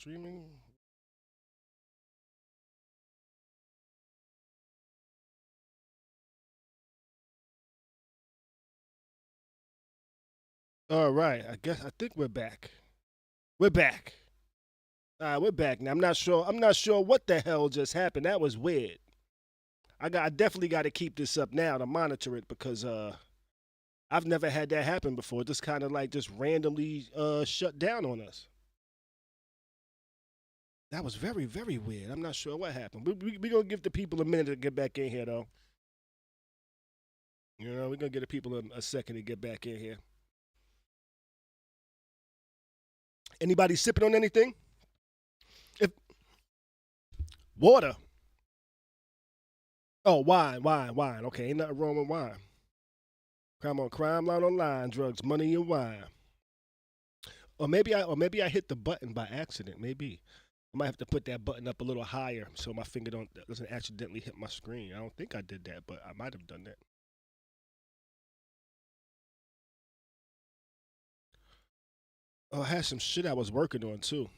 streaming. All right, I think we're back. We're back. We're back now. I'm not sure what the hell just happened. That was weird. I definitely got to keep this up now to monitor it because I've never had that happen before. Just kind of like just randomly shut down on us. That was very very weird. I'm not sure what happened. We gonna give the people a minute to get back in here though. You know, we're gonna give the people a second to get back in here. Anybody sipping on anything? If water. Oh, wine. Okay, ain't nothing wrong with wine. Crime on crime, line on line, drugs, money, and wine. Or maybe I hit the button by accident. Maybe I might have to put that button up a little higher so my finger doesn't accidentally hit my screen. I don't think I did that, but I might have done that. Oh, I had some shit I was working on too.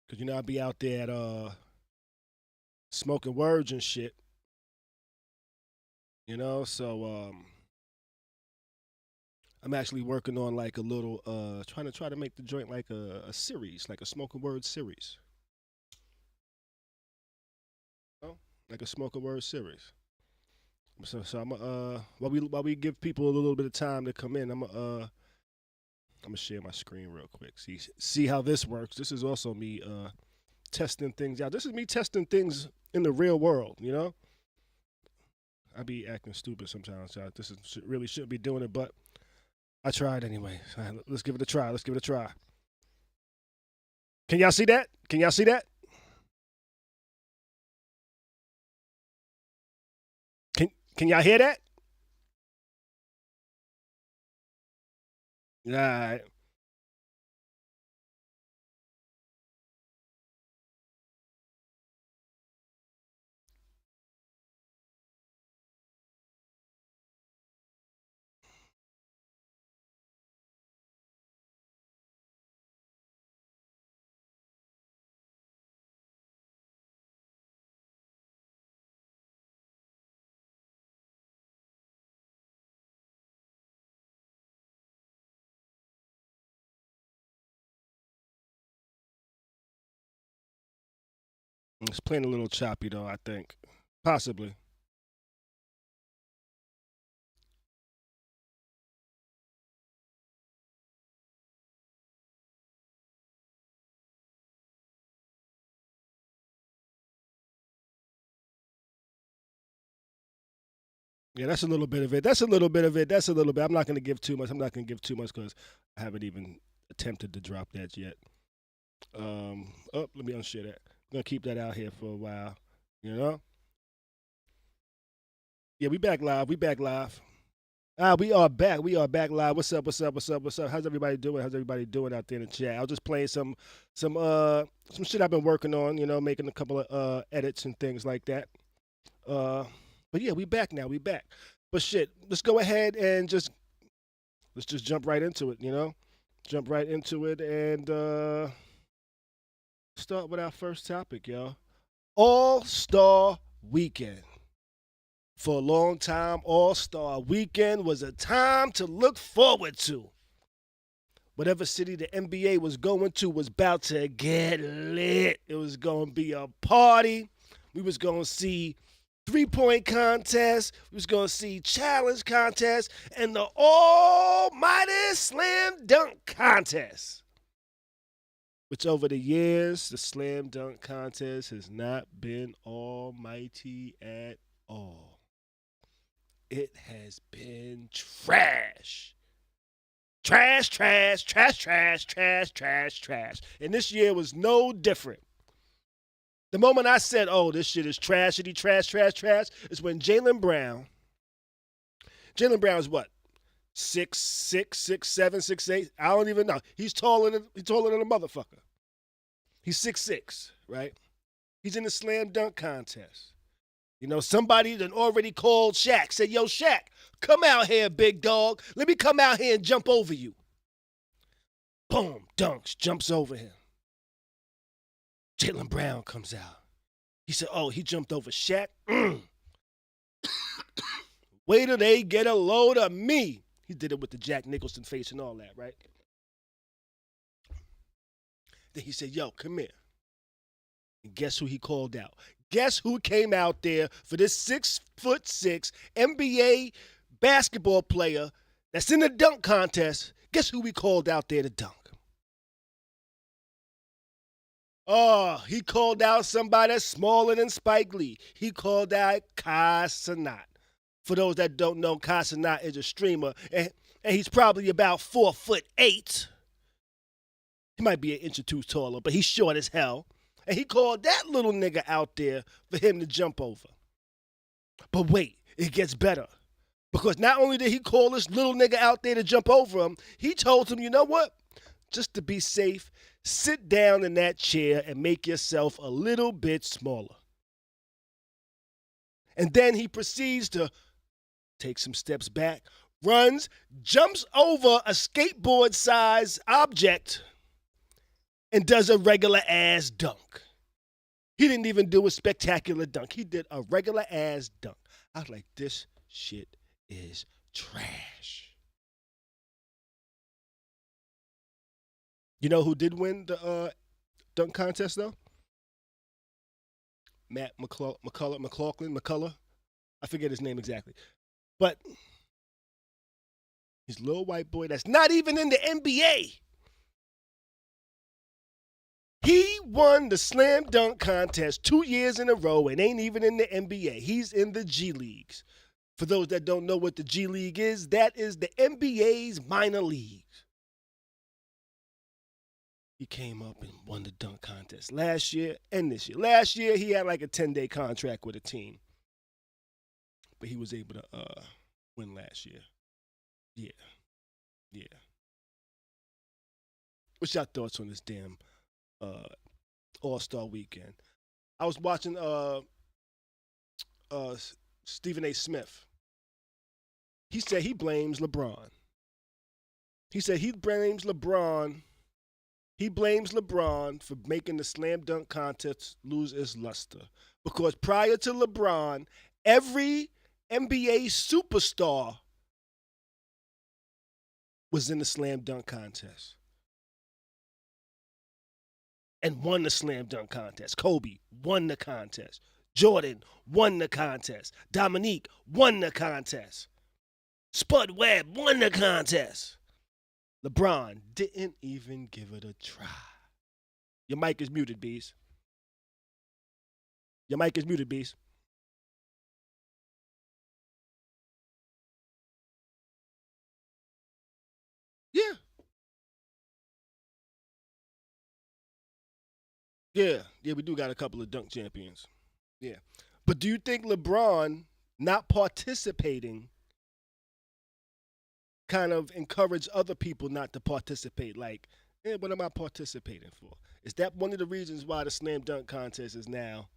Cause you know I'd be out there at smoking words and shit. You know, so I'm actually working on like a little trying to make the joint like a series, like a smoking word series. You know? Like a smoking word series. So I'm while we give people a little bit of time to come in, I'm gonna share my screen real quick. See how this works. This is also me testing things out. This is me testing things in the real world. You know, I be acting stupid sometimes. So really shouldn't be doing it, but I tried anyway. Let's give it a try. Let's give it a try. Can y'all see that? Can y'all see that? Can y'all hear that? All right. It's playing a little choppy though. I think possibly. Yeah, that's a little bit of it. That's a little bit of it. That's a little bit. I'm not going to give too much. I'm not going to give too much because I haven't even attempted to drop that yet. Let me unshare that. I'm gonna keep that out here for a while. You know. Yeah, we back live. We back live. We are back. We are back live. What's up? What's up? What's up? What's up? How's everybody doing? How's everybody doing out there in the chat? I was just playing some shit I've been working on. You know, making a couple of edits and things like that. Uh, but yeah, we back now. We back. But shit, let's go ahead and let's just jump right into it. You know, jump right into it and start with our first topic, y'all. All Star Weekend. For a long time, All Star Weekend was a time to look forward to. Whatever city the NBA was going to was about to get lit. It was going to be a party. We was going to see three-point contest. We was going to see challenge contest and the almighty slam dunk contest. Which over the years, the slam dunk contest has not been almighty at all. It has been trash. Trash, trash, trash, trash, trash, trash, trash. And this year was no different. The moment I said, oh, this shit is trashity, trash, trash, trash, is when Jalen Brown is what? 6'6", 6'7", 6'8". I don't even know. He's taller than a motherfucker. He's 6'6", right? He's in the slam dunk contest. You know, somebody that already called Shaq, said, yo, Shaq, come out here, big dog. Let me come out here and jump over you. Boom, dunks, jumps over him. Jaylen Brown comes out. He said, oh, he jumped over Shaq. Wait till they get a load of me. He did it with the Jack Nicholson face and all that, right? Then he said, yo, come here. And guess who he called out? Guess who came out there for this 6'6" NBA basketball player that's in the dunk contest? Guess who we called out there to dunk? Oh, he called out somebody that's smaller than Spike Lee. He called out Kai Cenat. For those that don't know, Kai Cenat is a streamer, and he's probably about 4'8". He might be an inch or two taller, but he's short as hell. And he called that little nigga out there for him to jump over. But wait, it gets better. Because not only did he call this little nigga out there to jump over him, he told him, you know what? Just to be safe, sit down in that chair and make yourself a little bit smaller. And then he proceeds to take some steps back, runs, jumps over a skateboard-sized object, and does a regular-ass dunk. He didn't even do a spectacular dunk. He did a regular-ass dunk. I was like, this shit is trash. You know who did win the dunk contest, though? Matt McCullough. I forget his name exactly. But he's a little white boy that's not even in the NBA. He won the slam dunk contest 2 years in a row and ain't even in the NBA. He's in the G Leagues. For those that don't know what the G League is, that is the NBA's minor leagues. He came up and won the dunk contest last year and this year. Last year, he had like a 10-day contract with a team. But he was able to win last year. Yeah. What's your thoughts on this damn All-Star weekend? I was watching Stephen A. Smith. He said he blames LeBron. He said he blames LeBron. He blames LeBron for making the slam dunk contest lose its luster. Because prior to LeBron, every NBA superstar was in the slam dunk contest and won the slam dunk contest. Kobe won the contest. Jordan won the contest. Dominique won the contest. Spud Webb won the contest. LeBron didn't even give it a try. Your mic is muted, Bees. Your mic is muted, Bees. Yeah, we do got a couple of dunk champions. Yeah. But do you think LeBron not participating kind of encourage other people not to participate? Like, what am I participating for? Is that one of the reasons why the slam dunk contest is now?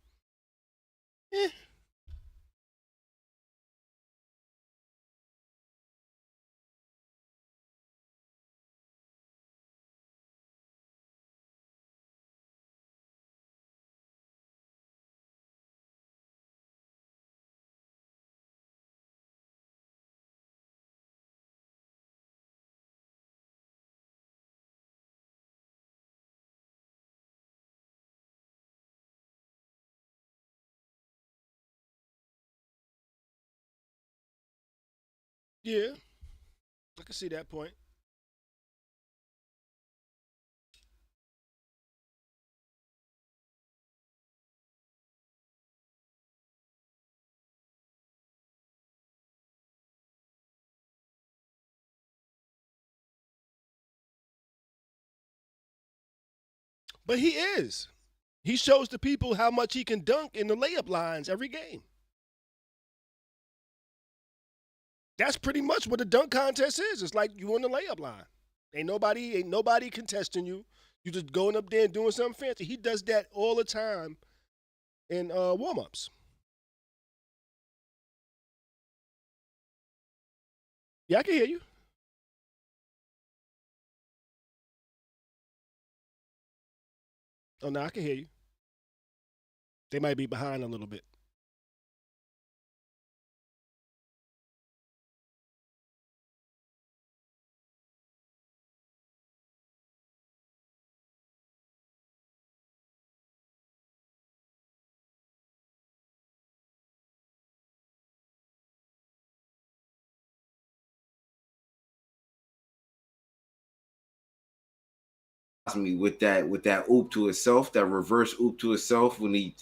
Yeah, I can see that point. But he is. He shows the people how much he can dunk in the layup lines every game. That's pretty much what a dunk contest is. It's like you on the layup line. Ain't nobody contesting you. You just going up there and doing something fancy. He does that all the time in warm-ups. Yeah, I can hear you. Oh no, I can hear you. They might be behind a little bit. Me with that oop to itself, that reverse oop to itself. When he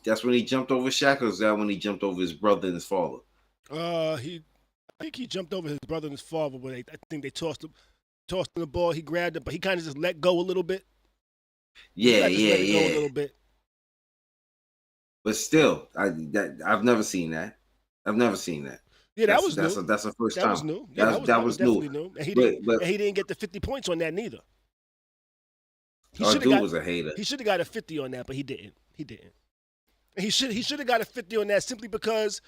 that's when he jumped over Shaq, or was that when he jumped over his brother and his father? I think he jumped over his brother and his father, but I think they tossed him the ball. He grabbed it, but he kind of just let go a little bit. Yeah, Just yeah, let it go a yeah. little bit. But still, I've never seen that. I've never seen that. Yeah, that was new. That's the first That time. was new. Yeah, that was definitely new. And he didn't get the 50 points on that neither. He our should have dude got. was a hater. He should have got a 50 on that, but he didn't. He didn't. And he should have got a 50 on that simply because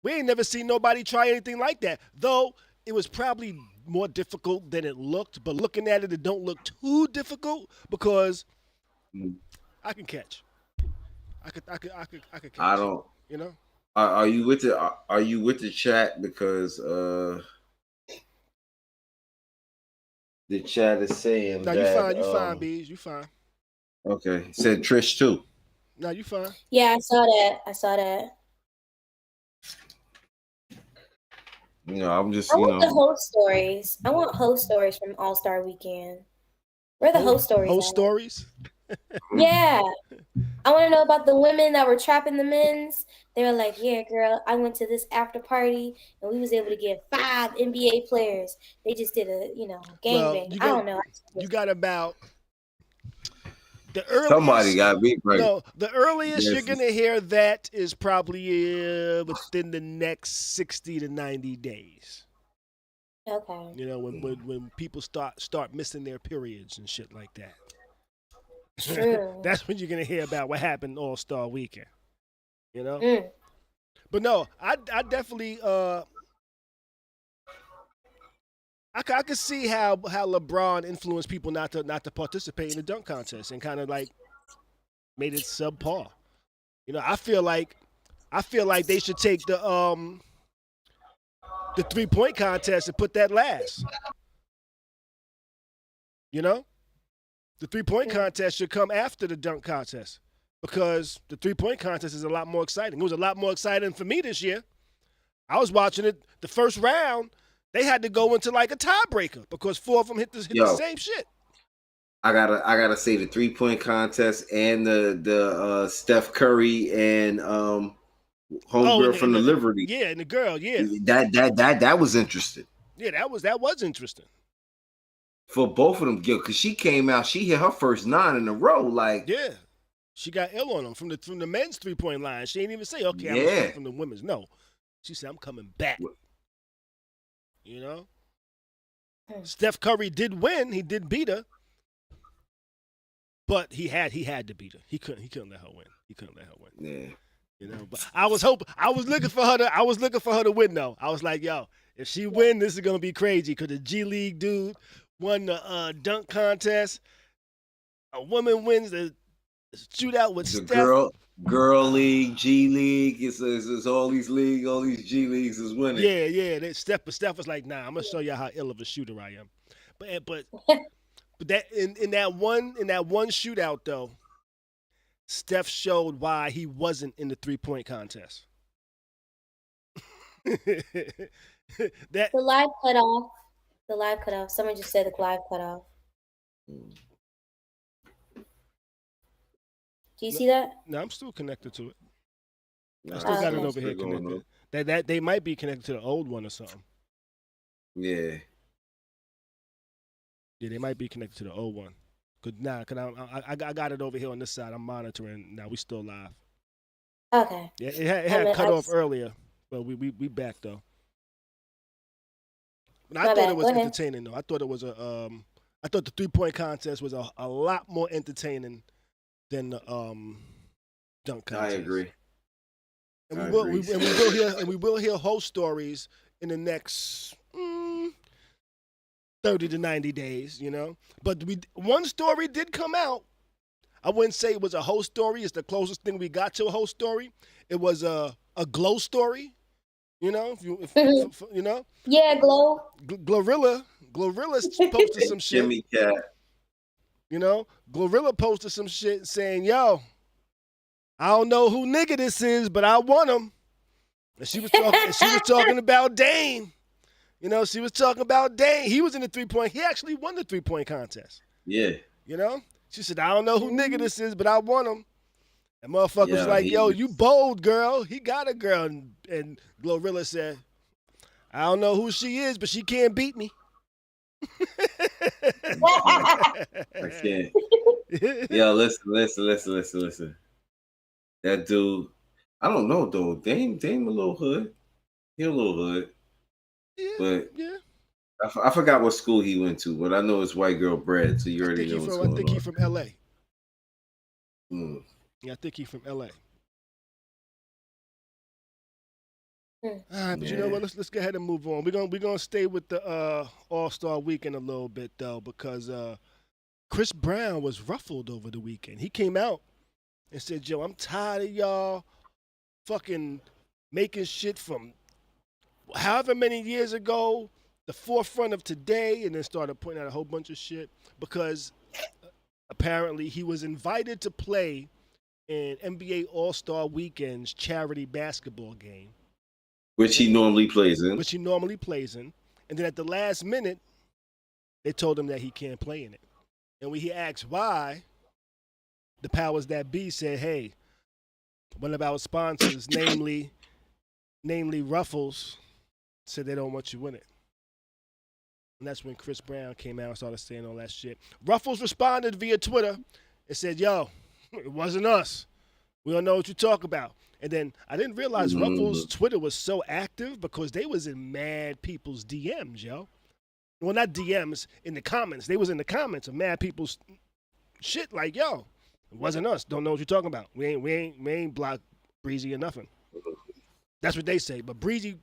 we ain't never seen nobody try anything like that. Though it was probably more difficult than it looked, but looking at it, it don't look too difficult because I can catch. I could catch. I don't. You know. Are you with the chat? Because the chat is saying No, that. you fine, Bees. You fine. Okay, said Trish too. No, you fine. Yeah, I saw that. You know, I'm just. I want the host stories. I want host stories from All Star Weekend. Where are the host stories? Host stories. Yeah. I want to know about the women that were trapping the men's. They were like, yeah, girl, I went to this after party and we was able to get 5 NBA players. They just did a, gangbang. I don't know. You got about the earliest. Somebody got me right. No, the earliest you're going to hear that is probably within the next 60 to 90 days. Okay. You know, when people start missing their periods and shit like that. True. That's when you're gonna hear about what happened All-Star Weekend. You know? But no, I definitely I could see how LeBron influenced people not to participate in the dunk contest and kind of like made it subpar. You know, I feel like they should take the 3-point contest and put that last. You know? The 3-point contest should come after the dunk contest because the 3-point contest is a lot more exciting. It was a lot more exciting for me this year. I was watching it. The first round, they had to go into like a tiebreaker because 4 of them hit the same shit. I gotta say the 3-point contest and the Steph Curry and homegirl from the Liberty. Yeah, and the girl. Yeah, that was interesting. Yeah, that was interesting. For both of them, because she came out, she hit her first 9 in a row. Like, yeah, she got ill on them from the men's 3-point line. She didn't even say, "Okay, I'm gonna from the women's." No, she said, "I'm coming back." You know, Steph Curry did win. He did beat her, but he had to beat her. He couldn't let her win. He couldn't let her win. Yeah. You know, but I was looking for her to win though. I was like, yo, if she win, this is gonna be crazy because the G League dude won the dunk contest. A woman wins the shootout with the Steph. Girl league, G League, it's all these G leagues is winning. Yeah. Steph was like, nah, I'm gonna show y'all how ill of a shooter I am. But that in that one shootout though, Steph showed why he wasn't in the 3-point contest. The live cut off. The live cut off. Someone just said the live cut off. Do you see that? No, I'm still connected to it. I still got it over here connected. That they might be connected to the old one or something. Yeah. Yeah, they might be connected to the old one. Cause I got it over here on this side. I'm monitoring. Now we still live. Okay. Yeah, it had cut off earlier, but we back though. But I thought it was entertaining though. I thought it was I thought the 3-point contest was a lot more entertaining than the dunk contest. I agree. And we will hear host stories in the next 30 to 90 days, you know. But one story did come out. I wouldn't say it was a whole story. It's the closest thing we got to a whole story. It was a glow story. You know, you know, Yeah, Glow. Glorilla posted some shit. Jimmy Cat. You know, Glorilla posted some shit saying, "Yo, I don't know who nigga this is, but I want him." And she was talking about Dane. You know, she was talking about Dane. He was in the 3-point. He actually won the 3-point contest. Yeah. You know, she said, "I don't know who nigga this is, but I want him." And motherfucker was like, "Yo, you bold, girl. He got a girl." And Glorilla said, "I don't know who she is, but she can't beat me." I can't. Yo, listen. That dude, I don't know though. Dame a little hood. He a little hood. Yeah, but yeah. I forgot what school he went to, but I know it's white girl bred, so you already know what's going on. I think he's from LA. Mm. Yeah, I think he's from LA. All right, but you know what? Let's go ahead and move on. We're gonna stay with the All-Star Weekend a little bit though, because Chris Brown was ruffled over the weekend. He came out and said, "Yo, I'm tired of y'all fucking making shit from however many years ago, the forefront of today," and then started pointing out a whole bunch of shit because apparently he was invited to play in NBA All-Star Weekend's charity basketball game. Which he normally plays in. And then at the last minute, they told him that he can't play in it. And when he asked why, the powers that be said, "Hey, one of our sponsors, namely Ruffles, said they don't want you in it." And that's when Chris Brown came out and started saying all that shit. Ruffles responded via Twitter and said, "Yo, it wasn't us. We don't know what you talk about." And then I didn't realize Ruffles' Twitter was so active because they was in mad people's DMs, yo. Well, not DMs, in the comments. They was in the comments of mad people's shit like, "Yo, it wasn't us. Don't know what you're talking about. We ain't blocked Breezy or nothing." That's what they say. But Breezy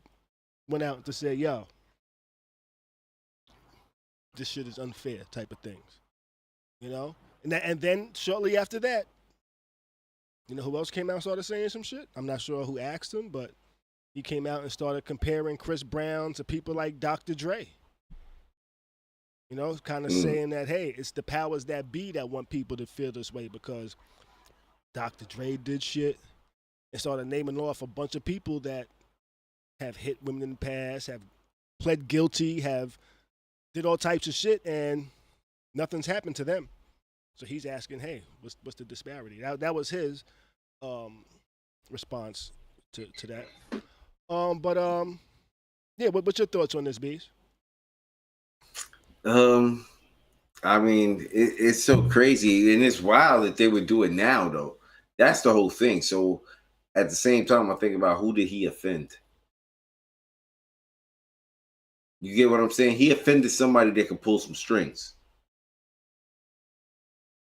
went out to say, "Yo, this shit is unfair," type of things. You know? And then shortly after that, you know who else came out and started saying some shit? I'm not sure who asked him, but he came out and started comparing Chris Brown to people like Dr. Dre. You know, kind of saying that, hey, it's the powers that be that want people to feel this way because Dr. Dre did shit and started naming off a bunch of people that have hit women in the past, have pled guilty, have did all types of shit, and nothing's happened to them. So he's asking, "Hey, what's the disparity?" That was his response to that. Yeah. What's your thoughts on this, Bees? I mean, it's so crazy, and it's wild that they would do it now, though. That's the whole thing. So, at the same time, I think about who did he offend? You get what I'm saying? He offended somebody that could pull some strings.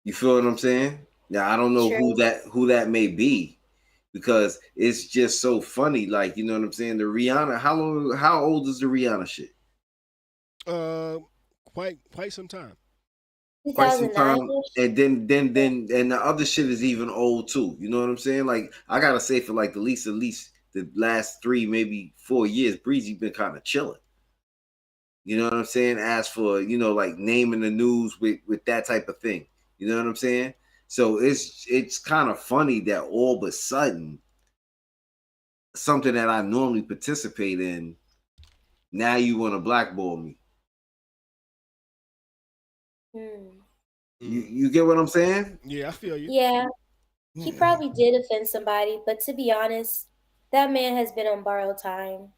You feel what I'm saying? Now I don't know who that may be, because it's just so funny. Like, you know what I'm saying? The Rihanna, how old is the Rihanna shit? Quite some time. Quite some time. And then the other shit is even old too. You know what I'm saying? Like, I gotta say, for like at least the last 3, maybe 4 years, Breezy been kind of chilling. You know what I'm saying? As for, you know, like naming the news with that type of thing. You know what I'm saying? So it's kind of funny that all of a sudden something that I normally participate in, now you want to blackball me. You get what I'm saying? Yeah, I feel you. Yeah, he probably did offend somebody, but to be honest, that man has been on borrowed time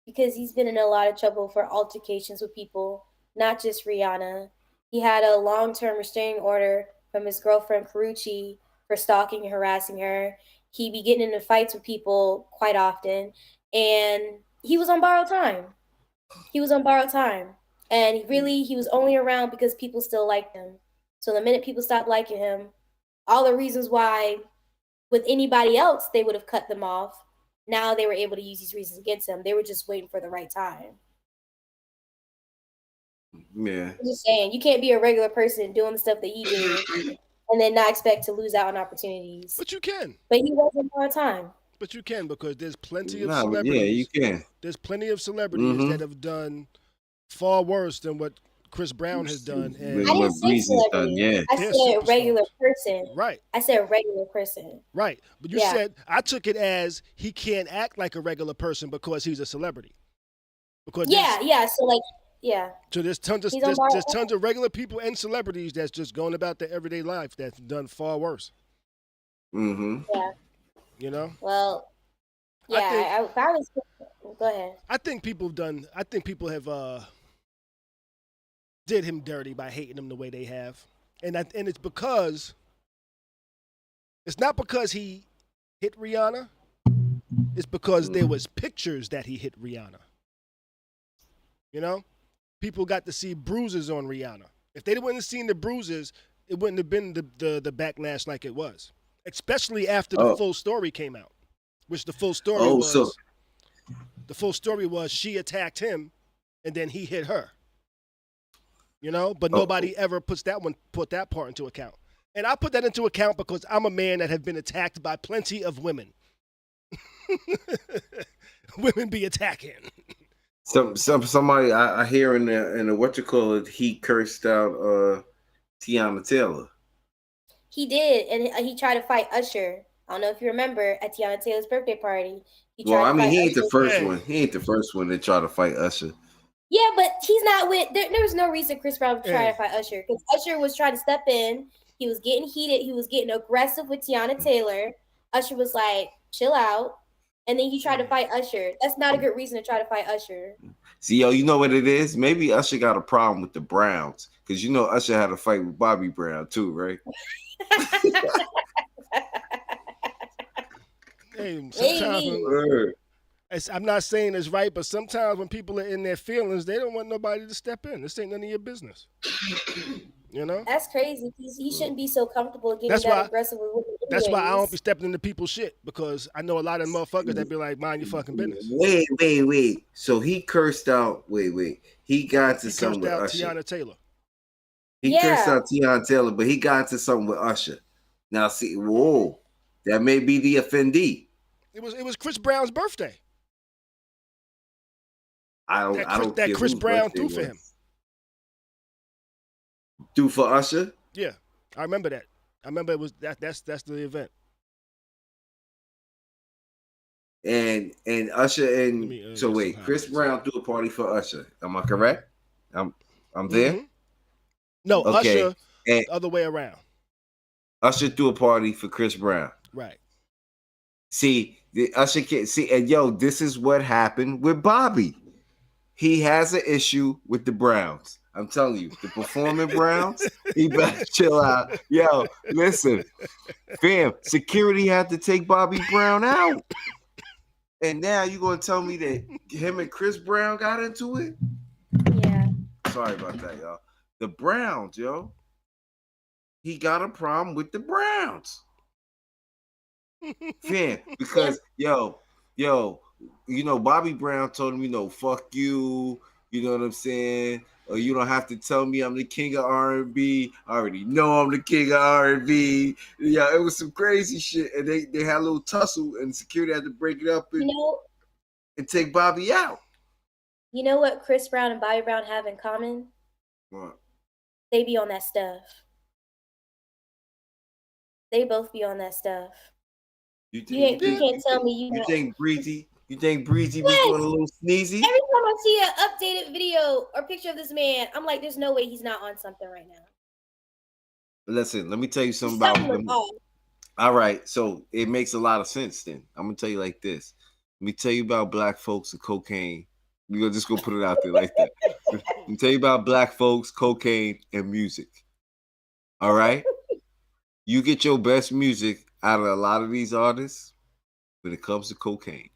because he's been in a lot of trouble for altercations with people, not just Rihanna. He had a long-term restraining order from his girlfriend Khary for stalking and harassing her. He be getting into fights with people quite often, and he was on borrowed time. And he was only around because people still liked him. So the minute people stopped liking him, all the reasons why with anybody else they would have cut them off, now they were able to use these reasons against him. They were just waiting for the right time. Yeah. I'm just saying, you can't be a regular person doing the stuff that he did and then not expect to lose out on opportunities. But you can. But he wasn't all the time. But you can, because there's plenty of Nah, but celebrities. yeah, you can. There's plenty of celebrities that have done far worse than what Chris Brown has done. And I didn't say celebrity. Yeah. I said regular person. Right. I said regular person. Right. But you said, I took it as he can't act like a regular person because he's a celebrity. Because yeah. So like, yeah. So there's tons of regular people and celebrities that's just going about their everyday life that's done far worse. Mm-hmm. Yeah. You know? Well, yeah. Go ahead. I think people have did him dirty by hating him the way they have, and it's because it's not because he hit Rihanna. It's because there was pictures that he hit Rihanna. You know, people got to see bruises on Rihanna. If they wouldn't have seen the bruises, it wouldn't have been the backlash like it was. Especially after the full story came out, which the full story the full story was she attacked him, and then he hit her. You know, but nobody ever put that part into account. And I put that into account because I'm a man that have been attacked by plenty of women. Women be attacking. Somebody I hear in the what you call it, he cursed out Tiana Taylor. He did, and he tried to fight Usher. I don't know if you remember at Tiana Taylor's birthday party. He ain't the first one. He ain't the first one to try to fight Usher. Yeah, but he's not with. There was no reason Chris Brown was trying to fight Usher, because Usher was trying to step in. He was getting heated. He was getting aggressive with Tiana Taylor. Usher was like, "Chill out," and then he tried to fight Usher. That's not a good reason to try to fight Usher. See, you know what it is? Maybe Usher got a problem with the Browns, because you know Usher had a fight with Bobby Brown too, right? Hey, sometimes I'm not saying it's right, but sometimes when people are in their feelings, they don't want nobody to step in. This ain't none of your business. You know? That's crazy. He shouldn't be so comfortable getting aggressive with women. That's why I don't be stepping into people's shit, because I know a lot of motherfuckers that be like, mind your fucking business. Wait. So he cursed out. Wait. He got to something with Usher. Tiana Taylor. He cursed out Tiana Taylor, but he got to something with Usher. Now, see, whoa, that may be the offendee. It was Chris Brown's birthday. I don't that Chris Brown threw for him. Do for Usher? Yeah, I remember that. I remember it was that's the event. And Usher and so wait, Chris Brown threw a party for Usher. Am I correct? I'm there. Mm-hmm. No, okay. Usher the other way around. Usher threw a party for Chris Brown. Right. See, Usher can't see, and this is what happened with Bobby. He has an issue with the Browns. I'm telling you, the performing Browns, he better chill out. Yo, listen, fam, security had to take Bobby Brown out. And now you're going to tell me that him and Chris Brown got into it? Yeah. Sorry about that, y'all. The Browns, he got a problem with the Browns. Fam, because, Bobby Brown told him, fuck you. You know what I'm saying? Or you don't have to tell me I'm the king of R&B. I already know I'm the king of R&B. Yeah, it was some crazy shit. And they had a little tussle, and security had to break it up and take Bobby out. You know what Chris Brown and Bobby Brown have in common? What? They be on that stuff. They both be on that stuff. You can't tell me you think Breezy be doing a little sneezy? Every time I see an updated video or picture of this man, I'm like, there's no way he's not on something right now. Listen, let me tell you something about him. All right, so it makes a lot of sense then. I'm going to tell you like this. Let me tell you about black folks and cocaine. We're just going to put it out there like that. Let me tell you about black folks, cocaine, and music. All right? You get your best music out of a lot of these artists when it comes to cocaine.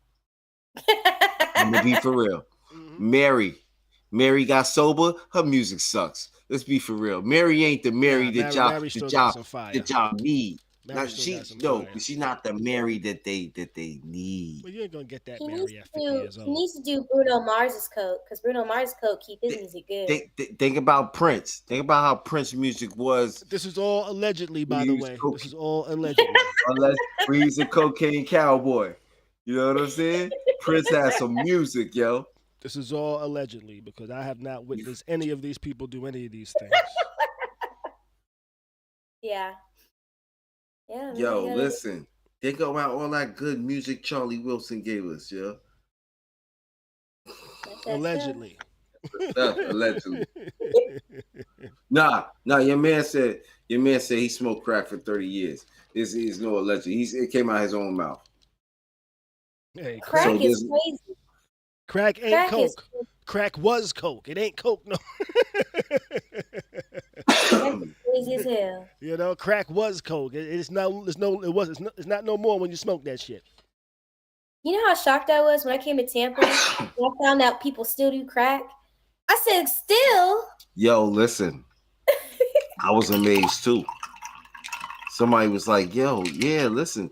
I'm going to be for real. Mm-hmm. Mary got sober. Her music sucks. Let's be for real. Mary ain't the Mary that y'all need. Mary still got some fire. She's not the Mary that they need. Well, you ain't gonna get that He Mary needs at 50 years he old. needs to do Bruno Mars's coat because Bruno Mars' coat keep his music good. Think about Prince. Think about how Prince music was. This is all allegedly, by He the used way. coke. This is all allegedly. Unless he's a cocaine cowboy. You know what I'm saying? Prince has some music, yo. This is all allegedly because I have not witnessed any of these people do any of these things. Yeah. Yeah. Yo, listen. Think about all that good music Charlie Wilson gave us, yo. Allegedly. Allegedly. Nah, your man said he smoked crack for 30 years. This is no alleged. It came out of his own mouth. Hey, crack is crazy. Crack ain't coke. Crack was coke. It ain't coke, no. Crazy as hell. You know, crack was coke. It's not no more when you smoke that shit. You know how shocked I was when I came to Tampa and I found out people still do crack? I said, still? Yo, listen. I was amazed too. Somebody was like, yo, yeah, listen,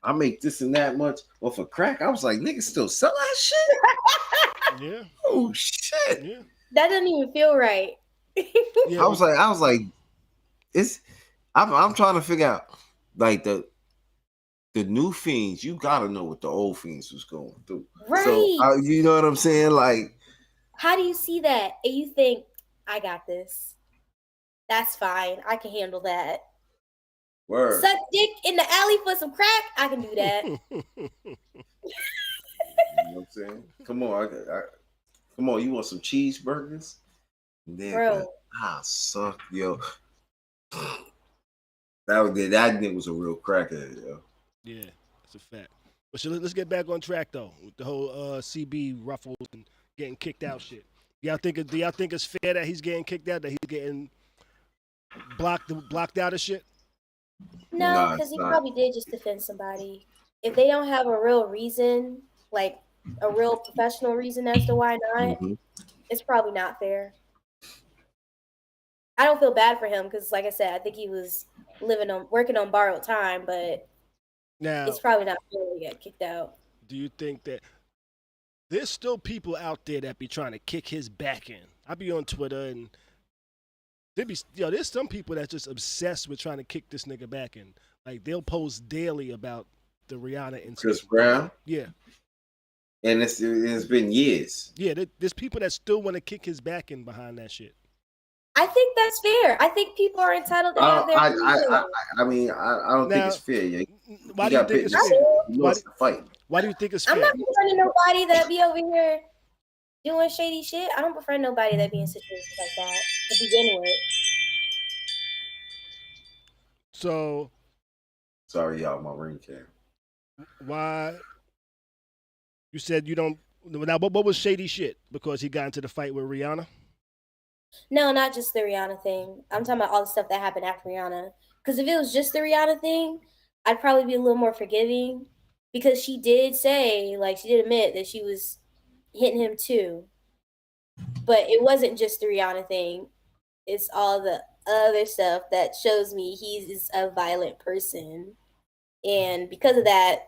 I make this and that much off of crack. I was like, niggas still sell that shit? Yeah. Oh shit. Yeah. That doesn't even feel right. Yeah. I was like, I'm trying to figure out like the new fiends. You gotta know what the old fiends was going through, right? So you know what I'm saying? Like, how do you see that and you think, I got this? That's fine. I can handle that. Word. Suck dick in the alley for some crack? I can do that. You know what I'm saying? Come on, come on. You want some cheeseburgers? Bro, suck, yo. That nigga was a real crackhead, yo. Yeah, that's a fact. But let's get back on track though with the whole CB Ruffled and getting kicked out shit. Do y'all think it's fair that he's getting kicked out? That he's getting blocked out of shit? No, because he probably did just defend somebody. If they don't have a real reason, like a real professional reason as to why not, it's probably not fair. I don't feel bad for him because, like I said, I think he was working on borrowed time, but now it's probably not fair to get kicked out. Do you think that there's still people out there that be trying to kick his back in? I be on Twitter and there's some people that's just obsessed with trying to kick this nigga back in. Like they'll post daily about the Rihanna incident. Chris Brown? Yeah. And it's been years. Yeah, there's people that still want to kick his back in behind that shit. I think that's fair. I think people are entitled to have their I mean, I don't think it's fair. Yeah. Why do you think it's fair? He wants to fight. Why do you think it's fair? I'm not befriending nobody that be over here doing shady shit. I don't befriend nobody that be in situations like that to begin with. So, sorry, y'all, my ring cam. Why? You said you don't. Now, what was shady shit? Because he got into the fight with Rihanna? No, not just the Rihanna thing. I'm talking about all the stuff that happened after Rihanna. Because if it was just the Rihanna thing, I'd probably be a little more forgiving. Because she did say, like, she did admit that she was hitting him too. But it wasn't just the Rihanna thing. It's all the other stuff that shows me he's a violent person. And because of that,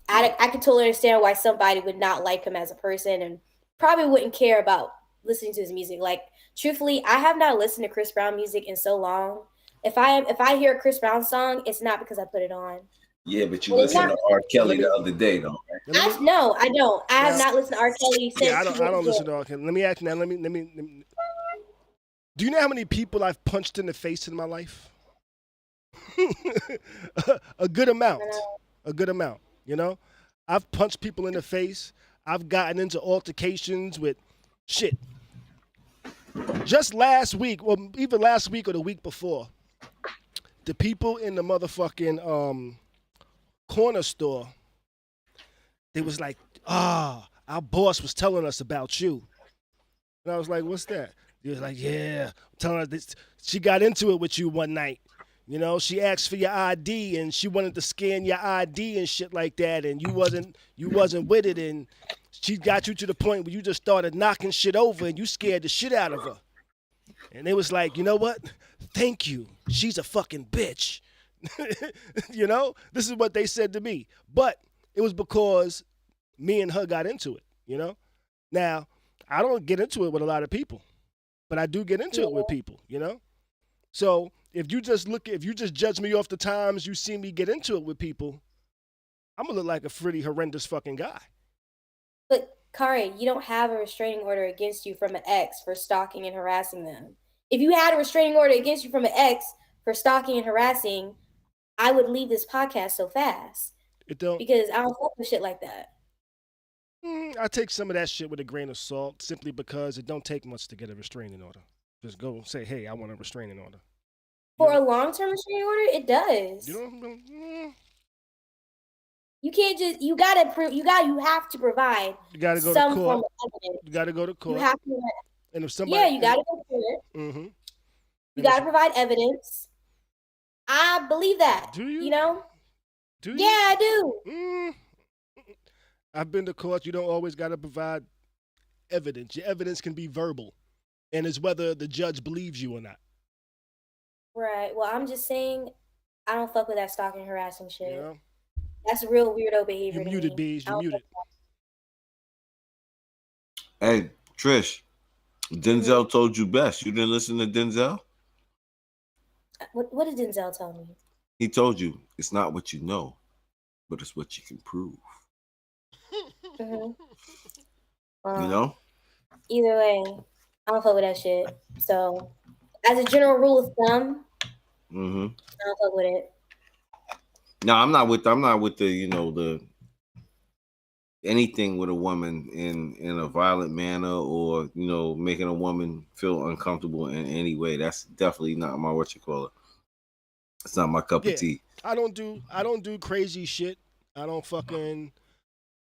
I could totally understand why somebody would not like him as a person and probably wouldn't care about listening to his music. Like, truthfully, I have not listened to Chris Brown music in so long. If I hear a Chris Brown song, it's not because I put it on. Yeah, but you listened to R. Kelly the other day, though. Right? No, I don't. I have not listened to R. Kelly since. Yeah, I don't listen to R. Kelly. Let me ask you now. Let me. Do you know how many people I've punched in the face in my life? A good amount. A good amount. You know, I've punched people in the face. I've gotten into altercations with shit. Just last week, or even last week or the week before, the people in the motherfucking corner store, they was like, our boss was telling us about you. And I was like, what's that? He was like, yeah, I'm telling her this. She got into it with you one night. You know, she asked for your ID and she wanted to scan your ID and shit like that, and you wasn't with it, and she got you to the point where you just started knocking shit over and you scared the shit out of her. And they was like, you know what? Thank you. She's a fucking bitch. You know, this is what they said to me. But it was because me and her got into it, you know? Now, I don't get into it with a lot of people, but I do get into it with people, you know? So if you just judge me off the times you see me get into it with people, I'm gonna look like a pretty horrendous fucking guy. But Khary, you don't have a restraining order against you from an ex for stalking and harassing them. If you had a restraining order against you from an ex for stalking and harassing, I would leave this podcast so fast. It don't because I don't fuck with shit like that. I take some of that shit with a grain of salt, simply because it don't take much to get a restraining order. Just go say, "Hey, I want a restraining order." For a long-term restraining order, it does. You know, you can't just you have to provide you gotta go some to form court. of evidence. You gotta go to court. You have to. And if somebody, you gotta go to court. Mm-hmm. You gotta provide evidence. I believe that. Do you? You know? Do you? Yeah, I do. I've been to court. You don't always gotta provide evidence. Your evidence can be verbal, and it's whether the judge believes you or not. Right. Well, I'm just saying, I don't fuck with that stalking and harassing shit. You know? That's real weirdo behavior. You muted, Bees. You muted. Hey, Trish, Denzel told you best. You didn't listen to Denzel? What did Denzel tell me? He told you it's not what you know, but it's what you can prove. Mm-hmm. You know? Either way, I don't fuck with that shit. So, as a general rule of thumb, I don't fuck with it. No, I'm not with the the anything with a woman in a violent manner, or making a woman feel uncomfortable in any way. That's definitely not my It's not my cup of tea. I don't do crazy shit. I don't fucking.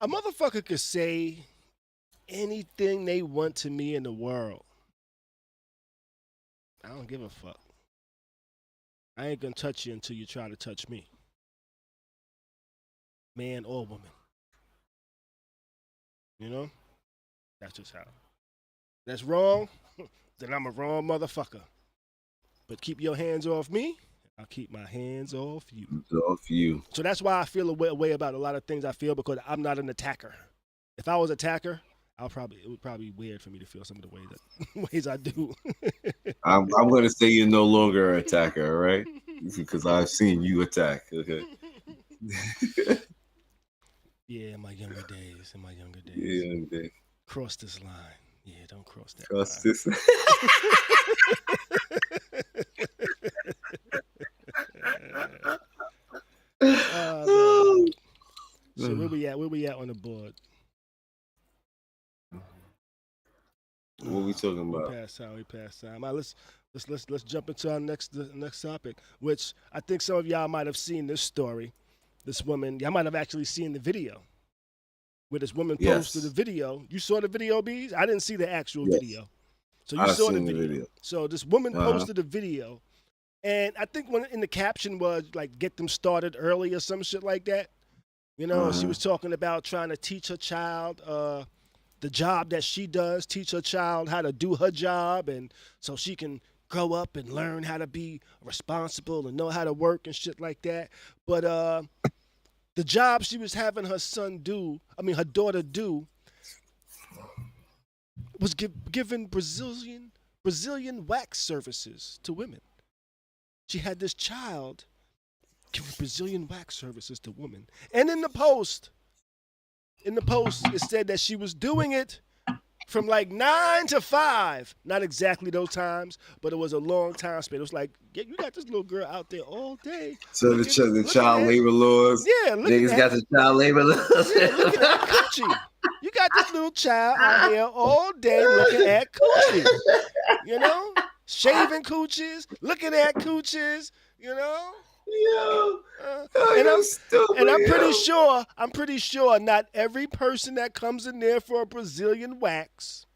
A motherfucker could say anything they want to me in the world. I don't give a fuck. I ain't gonna touch you until you try to touch me. Man or woman. You know? That's just how. That's wrong, then I'm a wrong motherfucker. But keep your hands off me, I'll keep my hands off you. Off you. So that's why I feel a way about a lot of things I feel, because I'm not an attacker. If I was an attacker, it would probably be weird for me to feel some of the ways I do. I'm gonna say you're no longer an attacker, right? Because I've seen you attack. Okay. Yeah, in my younger days. Yeah. Cross this line. Yeah, don't cross that Cross line. this. So where we at on the board? What we talking about? We passed time. All right, let's jump into our next topic, which I think some of y'all might have seen this story. This woman, y'all might have actually seen the video where this woman posted a video. You saw the video, Bees? I didn't see the actual video. So you saw the video. So this woman posted a video, and I think in the caption was like, "Get them started early" or some shit like that. You know, she was talking about trying to teach her child the job that she does, teach her child how to do her job, and so she can grow up and learn how to be responsible and know how to work and shit like that. But the job she was having her daughter do, was giving Brazilian wax services to women. She had this child giving Brazilian wax services to women. And in the post, it said that she was doing it from like 9 to 5. Not exactly those times, but it was a long time span. It was like, you got this little girl out there all day. So the child labor laws. Yeah, niggas got the child labor laws. Yeah, looking at coochie. You got this little child out here all day looking at coochie. You know? Shaving coochies, looking at coochies, you know? And I'm pretty sure not every person that comes in there for a Brazilian wax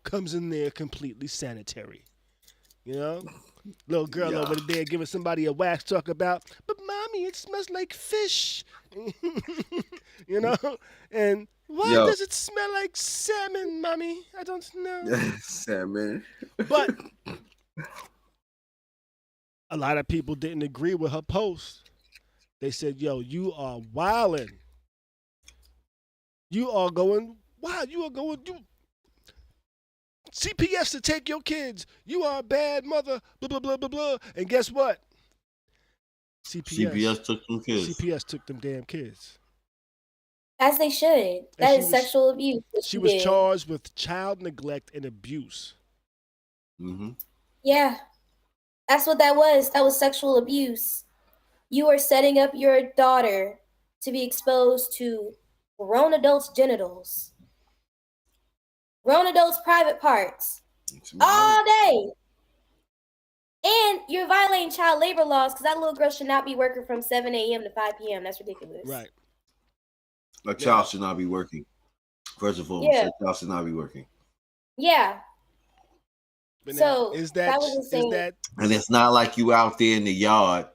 comes in there completely sanitary. You know? Little girl over there giving somebody a wax, talk about, but mommy, it smells like fish. You know? And why does it smell like salmon, mommy? I don't know. Salmon. But A lot of people didn't agree with her post. They said, "Yo, you are wilding. You are going wild. You are going CPS to take your kids. You are a bad mother. Blah blah blah blah blah." And guess what? CPS took them kids. CPS took them damn kids. As they should. That is sexual abuse. She was charged with child neglect and abuse. Mm-hmm. Yeah. That's what that was. That was sexual abuse. You are setting up your daughter to be exposed to grown adults' genitals, grown adults' private parts, all day. And you're violating child labor laws because that little girl should not be working from 7 a.m. to 5 p.m. That's ridiculous. Right. A child should not be working. First of all, a child should not be working. Yeah. But so is that and it's not like you out there in the yard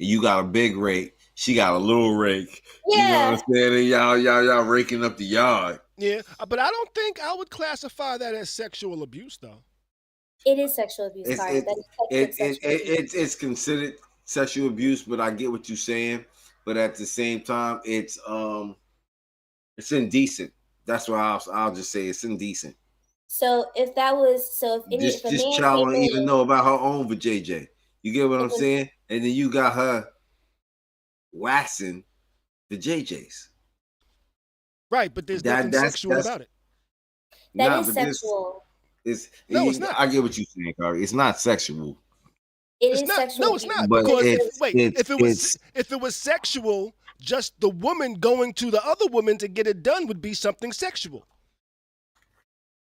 and you got a big rake, she got a little rake. Yeah. You know what I'm saying? And y'all raking up the yard. Yeah, but I don't think I would classify that as sexual abuse, though. It is sexual abuse. It's considered sexual abuse, but I get what you're saying. But at the same time, it's indecent. That's why I'll just say it's indecent. So if that was this child don't even know about her own vajayjay. You get what I'm saying? And then you got her waxing the JJs. Right, but there's nothing sexual about it. That is sexual. It's not. I get what you're saying, Khary. It's not sexual. It's not sexual. No, it's not. But because if it was sexual, just the woman going to the other woman to get it done would be something sexual.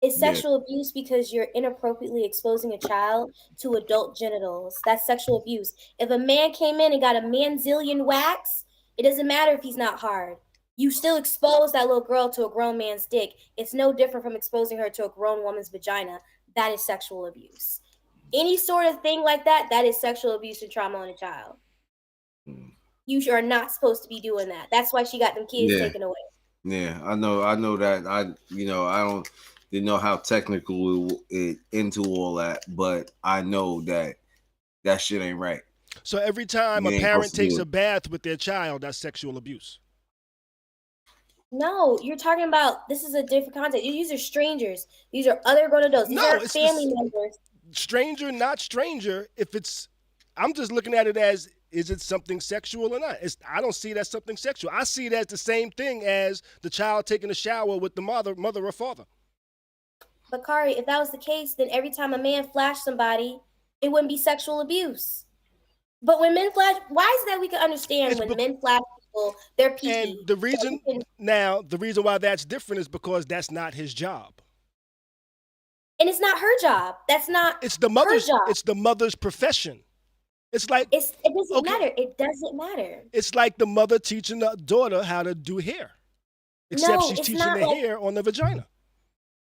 It's sexual abuse because you're inappropriately exposing a child to adult genitals. That's sexual abuse. If a man came in and got a manzillion wax, it doesn't matter if he's not hard. You still expose that little girl to a grown man's dick. It's no different from exposing her to a grown woman's vagina. That is sexual abuse. Any sort of thing like that, that is sexual abuse and trauma on a child. You are not supposed to be doing that. That's why she got them kids taken away. Yeah, I know that. I don't know how technical it into all that, but I know that shit ain't right. So every time a parent takes a bath with their child, that's sexual abuse. No, you're talking about, this is a different context. These are strangers. These are other grown adults. These are family members. Stranger, not stranger. I'm just looking at it as, is it something sexual or not? I don't see it as something sexual. I see it as the same thing as the child taking a shower with the mother or father. But Khary, if that was the case, then every time a man flashed somebody, it wouldn't be sexual abuse. But when men flash, why is it that we can understand when men flash people, they're peaky? And the reason why that's different is because that's not his job. And it's not her job. That's not it's the mother's job. It's the mother's profession. It's like it doesn't matter. It doesn't matter. It's like the mother teaching the daughter how to do hair. Except she's teaching the hair on the vagina.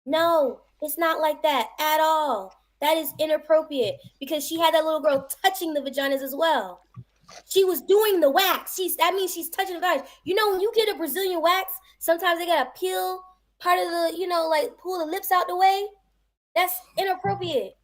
No, it's not like that at all. That is inappropriate because she had that little girl touching the vaginas as well. She was doing the wax. That means she's touching the vaginas. You know, when you get a Brazilian wax, sometimes they gotta peel part of the, pull the lips out the way. That's inappropriate.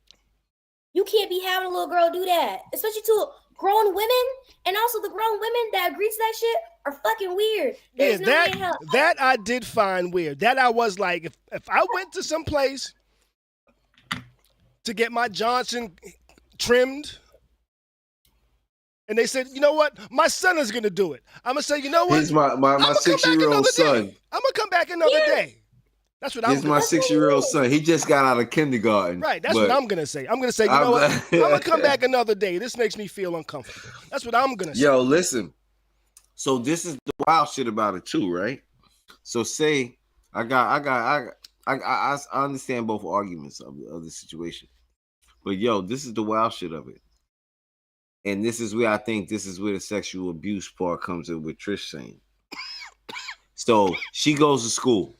You can't be having a little girl do that, especially to grown women. And also the grown women that agree to that shit are fucking weird. There's that I did find weird. That I was like, if I went to some place to get my Johnson trimmed, and they said, you know what, my son is gonna do it. I'm gonna say, you know what, he's my 6-year-old son. I'm gonna come back another day. That's what I'm gonna say. He's my 6-year-old son. He just got out of kindergarten. Right, that's what I'm gonna say. I'm gonna say, you know what, I'm gonna come back another day. This makes me feel uncomfortable. That's what I'm gonna say. Yo, listen. So this is the wild shit about it too, right? So say I understand both arguments of the situation. But yo, this is the wild shit of it. And this is where I think the sexual abuse part comes in with Trish saying. So she goes to school.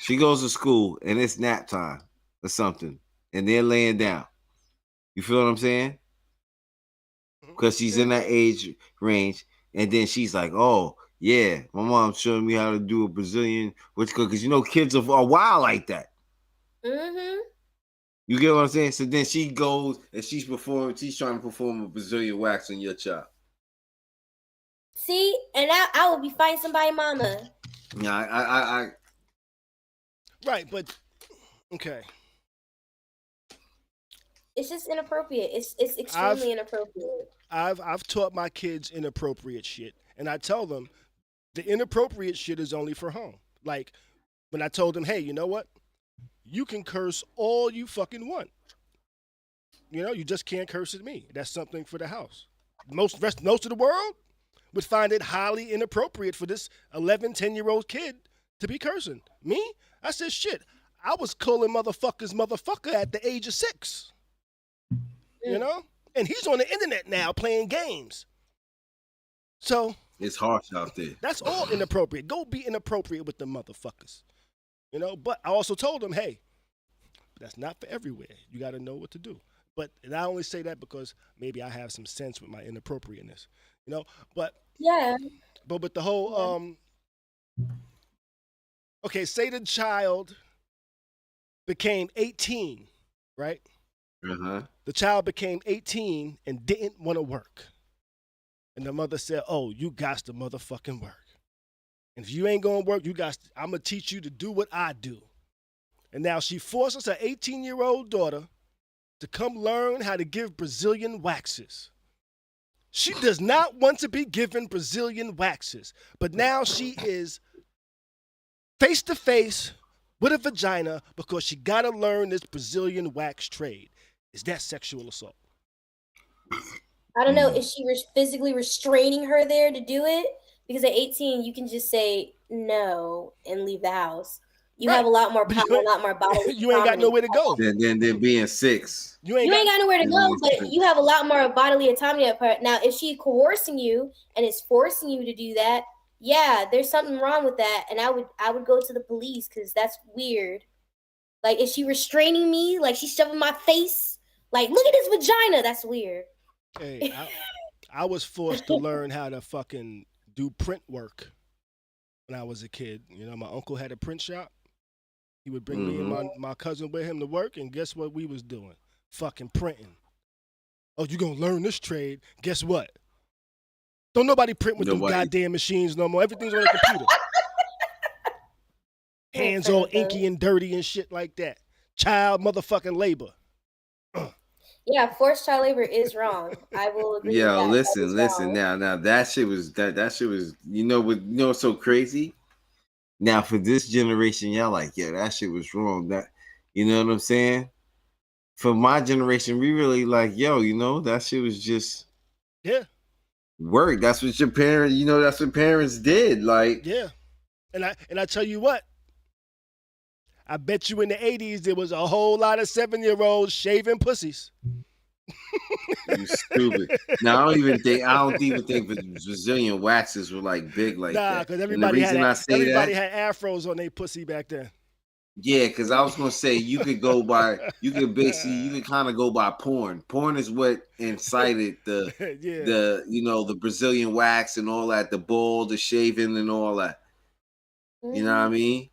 She goes to school and it's nap time or something. And they're laying down. You feel what I'm saying? Because she's in that age range. And then she's like, oh, yeah, my mom's showing me how to do a Brazilian. Because kids are wild like that. Mm-hmm. You get what I'm saying? So then she goes and she's trying to perform a Brazilian wax on your child. See, and I would be fighting somebody's mama. Yeah, I Right, but okay. It's just inappropriate. It's extremely inappropriate. I've taught my kids inappropriate shit, and I tell them the inappropriate shit is only for home. Like when I told them, hey, you know what? You can curse all you fucking want. You know, you just can't curse at me. That's something for the house. Most of the world would find it highly inappropriate for this 11, 10-year-old kid to be cursing. Me? I said, shit, I was calling motherfuckers motherfucker at the age of 6. You know? And he's on the internet now playing games. So it's harsh out there. That's all inappropriate. Go be inappropriate with the motherfuckers. You know, but I also told him, hey, that's not for everywhere. You got to know what to do. But and I only say that because maybe I have some sense with my inappropriateness. You know, but yeah. But with the whole okay, say the child became 18, right? Uh-huh. The child became 18 and didn't want to work. And the mother said, oh, you got to motherfucking work. And if you ain't going to work, I'm going to teach you to do what I do. And now she forces her 18-year-old daughter to come learn how to give Brazilian waxes. She does not want to be given Brazilian waxes. But now she is face-to-face with a vagina because she got to learn this Brazilian wax trade. Is that sexual assault? I don't know. Is she physically restraining her there to do it? Because at 18, you can just say no and leave the house. You have a lot more power, a lot more bodily. You ain't got nowhere to go. Then being 6. You ain't got nowhere to go, but you have a lot more bodily autonomy. Now, if she's coercing you and is forcing you to do that, yeah, there's something wrong with that, and I would go to the police because that's weird. Like, is she restraining me? Like, she's shoving my face? Like, look at this vagina. That's weird. Hey, I was forced to learn how to fucking do print work when I was a kid. You know, my uncle had a print shop. He would bring me and my cousin with him to work, and guess what we was doing? Fucking printing. Oh, you gonna learn this trade? Guess what? Don't nobody print with them goddamn machines no more. Everything's on a computer. Hands all inky and dirty and shit like that. Child motherfucking labor. Yeah, forced child labor is wrong. I will agree. Yeah, listen. Now that shit was that shit was what's so crazy? Now for this generation, y'all like, yeah, that shit was wrong. That you know what I'm saying? For my generation, we really like, yo, that shit was just work. That's what your parents, that's what parents did. Like, yeah. And I tell you what, I bet you in the 80s there was a whole lot of 7-year-olds shaving pussies. You stupid. Now I don't even think Brazilian waxes were like big like that. Nah, because everybody had afros on their pussy back then. Yeah, because I was gonna say you could kind of go by porn. Porn is what incited the Brazilian wax and all that, the bald, the shaving and all that. You know what I mean?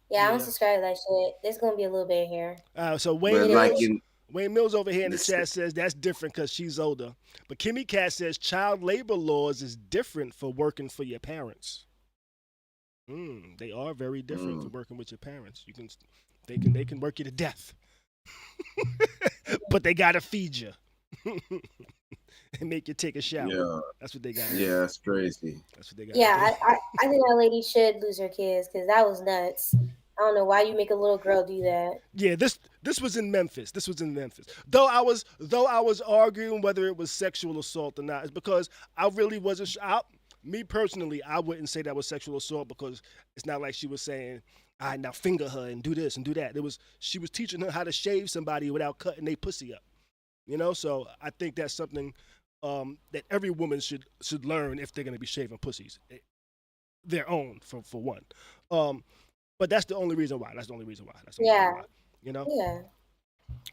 Yeah, I don't subscribe to that shit. There's gonna be a little bit here. So Wayne Mills over here in the chat says that's different because she's older. But Kimmy Cat says child labor laws is different for working for your parents. They are very different for working with your parents. They can work you to death, but they gotta feed you and make you take a shower. Yeah. That's what they got. Yeah, that's crazy. That's what they got. Yeah, I think that lady should lose her kids because that was nuts. I don't know why you make a little girl do that. Yeah, this was in Memphis. Though I was arguing whether it was sexual assault or not, it's because I really wasn't. Me personally, I wouldn't say that was sexual assault because it's not like she was saying, "All right, now finger her and do this and do that." She was teaching her how to shave somebody without cutting their pussy up. So I think that's something that every woman should learn if they're going to be shaving pussies, their own for one. But that's the only reason why. Yeah. Yeah.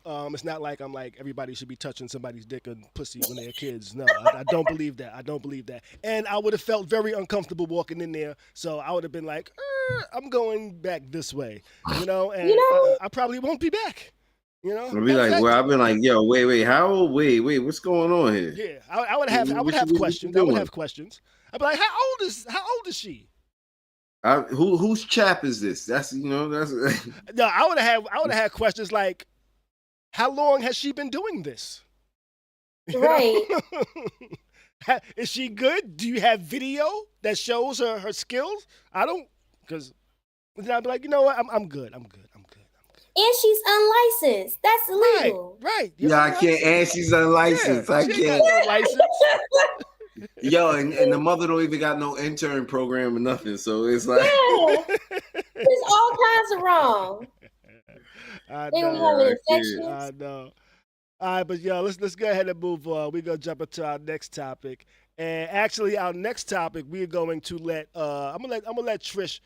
It's not like I'm like everybody should be touching somebody's dick and pussy when they're kids. No, I don't believe that. And I would have felt very uncomfortable walking in there. So I would have been like, I'm going back this way, and I probably won't be back. You know, I'll be like, well, I've been like, yo, wait, how old? Wait, what's going on here? yeah. I would have What you questions. I would doing? have questions. I'd be like, how old is she? Whose chap is this? That's that's No, I would have had questions like, how long has she been doing this? Right. Is she good? Do you have video that shows her skills? I don't, because I'd be like, you know what? I'm good. And she's unlicensed. That's illegal. Right. yeah, I can't. And she's unlicensed. Yeah, I she can't. ain't got no license. Yo, and the mother don't even got no intern program or nothing. So it's like, Yeah. There's all kinds of wrong. I They know. gonna be having infections. I know. All right, but yo, let's go ahead and move on. We're gonna jump into our next topic, and actually, our next topic we're going to let I'm gonna let Trish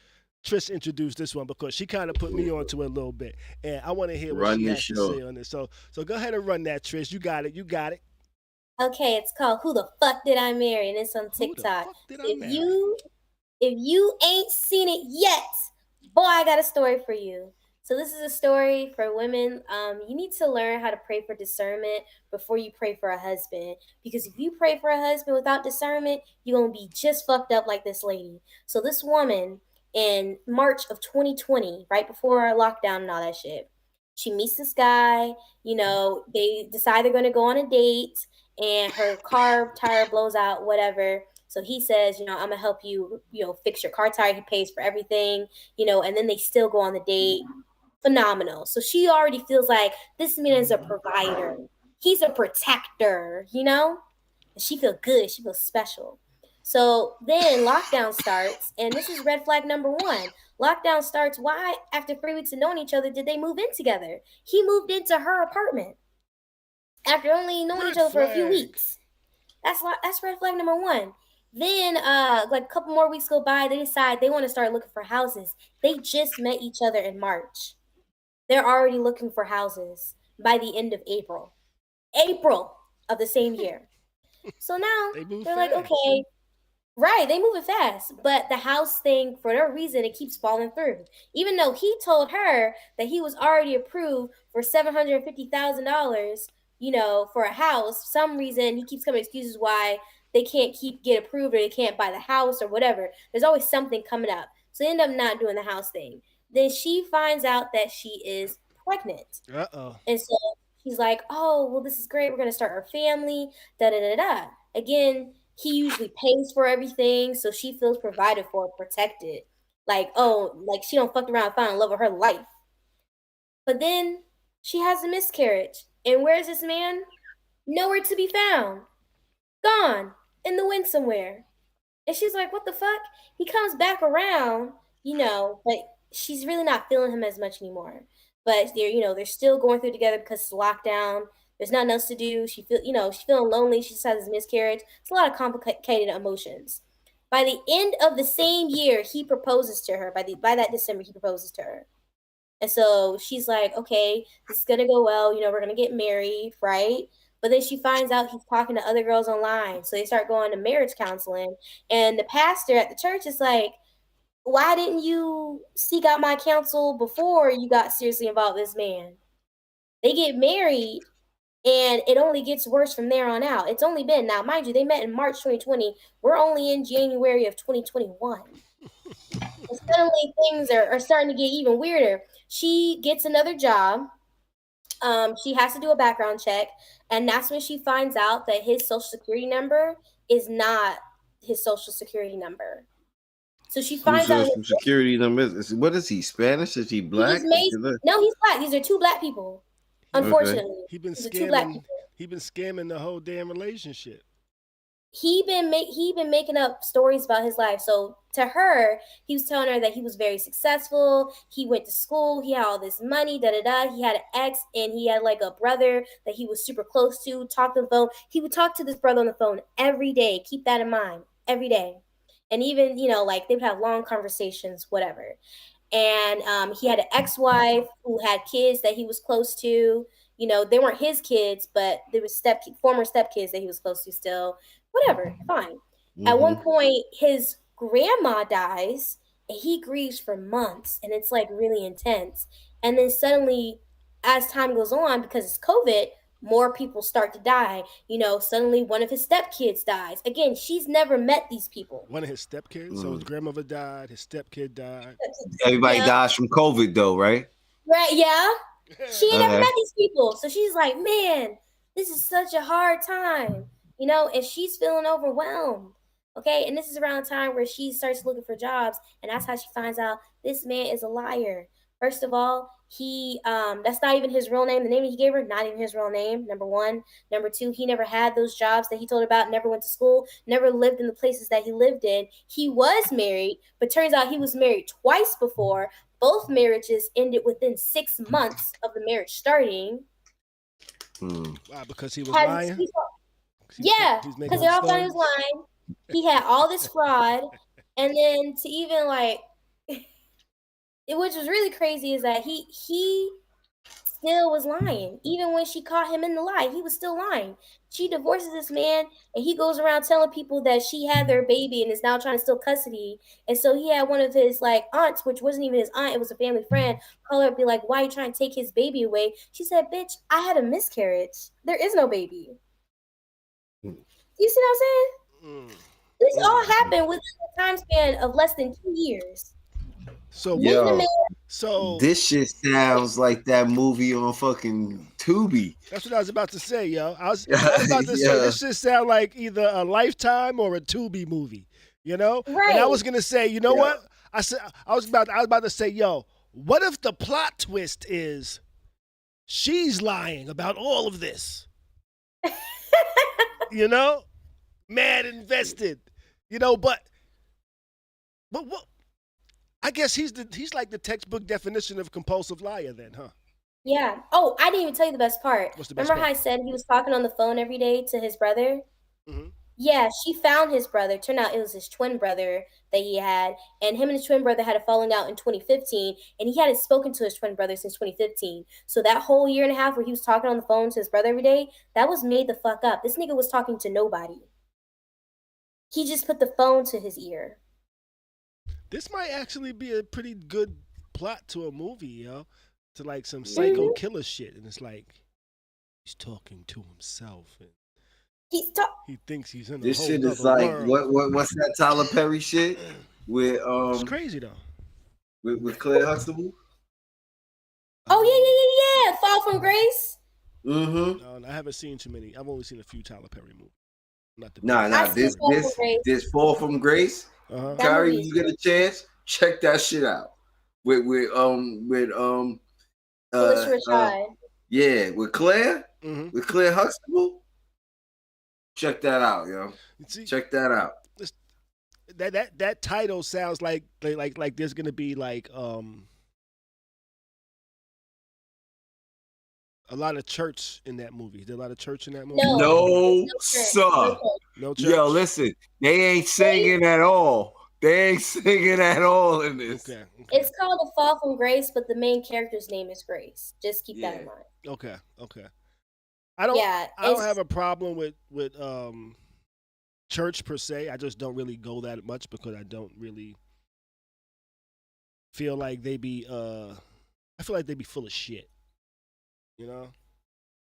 introduce this one because she kind of put me onto it a little bit, and I want to hear what she has to say on this. So go ahead and run that, Trish. You got it. Okay, it's called "Who the Fuck Did I Marry?" and it's on TikTok. If you ain't seen it yet, boy, I got a story for you. So this is a story for women. You need to learn how to pray for discernment before you pray for a husband. Because if you pray for a husband without discernment, you're gonna be just fucked up like this lady. So this woman in March of 2020, right before our lockdown and all that shit, she meets this guy. You know, they decide they're gonna go on a date, and her car tire blows out, whatever. So he says, I'm gonna help you, fix your car tire. He pays for everything, and then they still go on the date. Phenomenal. So she already feels like this man is a provider. He's a protector, And she feels good. She feels special. So then lockdown starts, and this is red flag number one. Lockdown starts. Why, after 3 weeks of knowing each other, did they move in together? He moved into her apartment after only knowing each other for a few weeks. That's red flag number one. Then, like a couple more weeks go by, they decide they want to start looking for houses. They just met each other in March. They're already looking for houses by the end of April of the same year. So now they're like, okay, right, they move it fast. But the house thing, for no reason, it keeps falling through. Even though he told her that he was already approved for $750,000, for a house, for some reason he keeps coming excuses why they can't get approved or they can't buy the house or whatever. There's always something coming up. So they end up not doing the house thing. Then she finds out that she is pregnant. Uh-oh. And so she's like, oh, well, this is great. We're going to start our family, da-da-da-da. Again, he usually pays for everything, so she feels provided for, protected. Like, like she don't fuck around and find love of her life. But then she has a miscarriage. And where's this man? Nowhere to be found. Gone. In the wind somewhere. And she's like, what the fuck? He comes back around, but she's really not feeling him as much anymore. But they're still going through together because it's lockdown. There's nothing else to do. She's feeling lonely. She just has this miscarriage. It's a lot of complicated emotions. By the end of the same year, he proposes to her. By that December, he proposes to her. And so she's like, okay, this is gonna go well. We're gonna get married, right? But then she finds out he's talking to other girls online. So they start going to marriage counseling. And the pastor at the church is like, why didn't you seek out my counsel before you got seriously involved with this man? They get married, and it only gets worse from there on out. It's only been, now mind you, they met in March 2020. We're only in January of 2021. And suddenly things are starting to get even weirder. She gets another job. She has to do a background check, and that's when she finds out that his social security number is not his social security number. So she finds out his security number. What is he? Spanish? Is he black? No, he's black. These are two black people. Unfortunately, okay. He been scamming the whole damn relationship. He been making up stories about his life. So to her, he was telling her that he was very successful. He went to school. He had all this money. He had an ex, and he had like a brother that he was super close to. Talked on the phone. He would talk to this brother on the phone every day. Keep that in mind. Every day, and even like they would have long conversations, whatever. And he had an ex-wife who had kids that he was close to. They weren't his kids, but there was former stepkids that he was close to still. Whatever, fine. Mm-hmm. At one point, his grandma dies, and he grieves for months, and it's like really intense. And then suddenly, as time goes on, because it's COVID, more people start to die. Suddenly one of his stepkids dies. Again, she's never met these people. One of his stepkids. So his grandmother died. His stepkid died. Everybody dies from COVID though, right? Right? Yeah. She ain't never met these people, so she's like, man, this is such a hard time, and she's feeling overwhelmed. Okay, and this is around the time where she starts looking for jobs, and that's how she finds out this man is a liar. First of all, that's not even his real name. The name he gave her, not even his real name, number one. Number two, he never had those jobs that he told her about, never went to school, never lived in the places that he lived in. He was married, but turns out he was married twice before. Both marriages ended within 6 months of the marriage starting. Wow, because he was lying? Yeah, because they all thought he was lying. He had all this fraud. And then to even which was really crazy, is that he still was lying. Even when she caught him in the lie, he was still lying. She divorces this man, and he goes around telling people that she had their baby and is now trying to steal custody. And so he had one of his aunts, which wasn't even his aunt, it was a family friend, call her and be like, why are you trying to take his baby away? She said, bitch, I had a miscarriage. There is no baby. You see what I'm saying? This all happened within a time span of less than 2 years. So this shit sounds like that movie on fucking Tubi. That's what I was about to say, yo. I was about to say this shit sound like either a Lifetime or a Tubi movie, Right. And I was gonna say, you know what? I was about to say, yo, what if the plot twist is she's lying about all of this? Mad invested, but what? I guess he's like the textbook definition of compulsive liar, then, huh? Yeah. Oh, I didn't even tell you the best part. What's the best Remember part? how I said he was talking on the phone every day to his brother? Mm-hmm. Yeah, she found his brother. Turned out it was his twin brother that he had, and him and his twin brother had a falling out in 2015, and he hadn't spoken to his twin brother since 2015. So that whole year and a half where he was talking on the phone to his brother every day, that was made the fuck up. This nigga was talking to nobody. He just put the phone to his ear. This might actually be a pretty good plot to a movie, yo. To some psycho killer shit, and it's like he's talking to himself, and he thinks he's in this whole shit is world. what's that Tyler Perry shit with It's crazy though. With Claire Huxtable. Oh yeah. Fall from Grace. Mm-hmm. No, I haven't seen too many. I've only seen a few Tyler Perry movies. This Fall from Grace. Khary, you get a chance, check that shit out. With Claire, with Claire Huxtable. Check that out, yo. Check that out. That title sounds like there's gonna be a lot of church in that movie. Is there a lot of church in that movie? No sir. No church. Yo, listen, they ain't singing at all. They ain't singing at all in this. Okay. It's called A Fall from Grace, but the main character's name is Grace. Just keep that in mind. Okay. I don't have a problem with church per se. I just don't really go that much because I don't really feel like they be I feel like they be full of shit. No,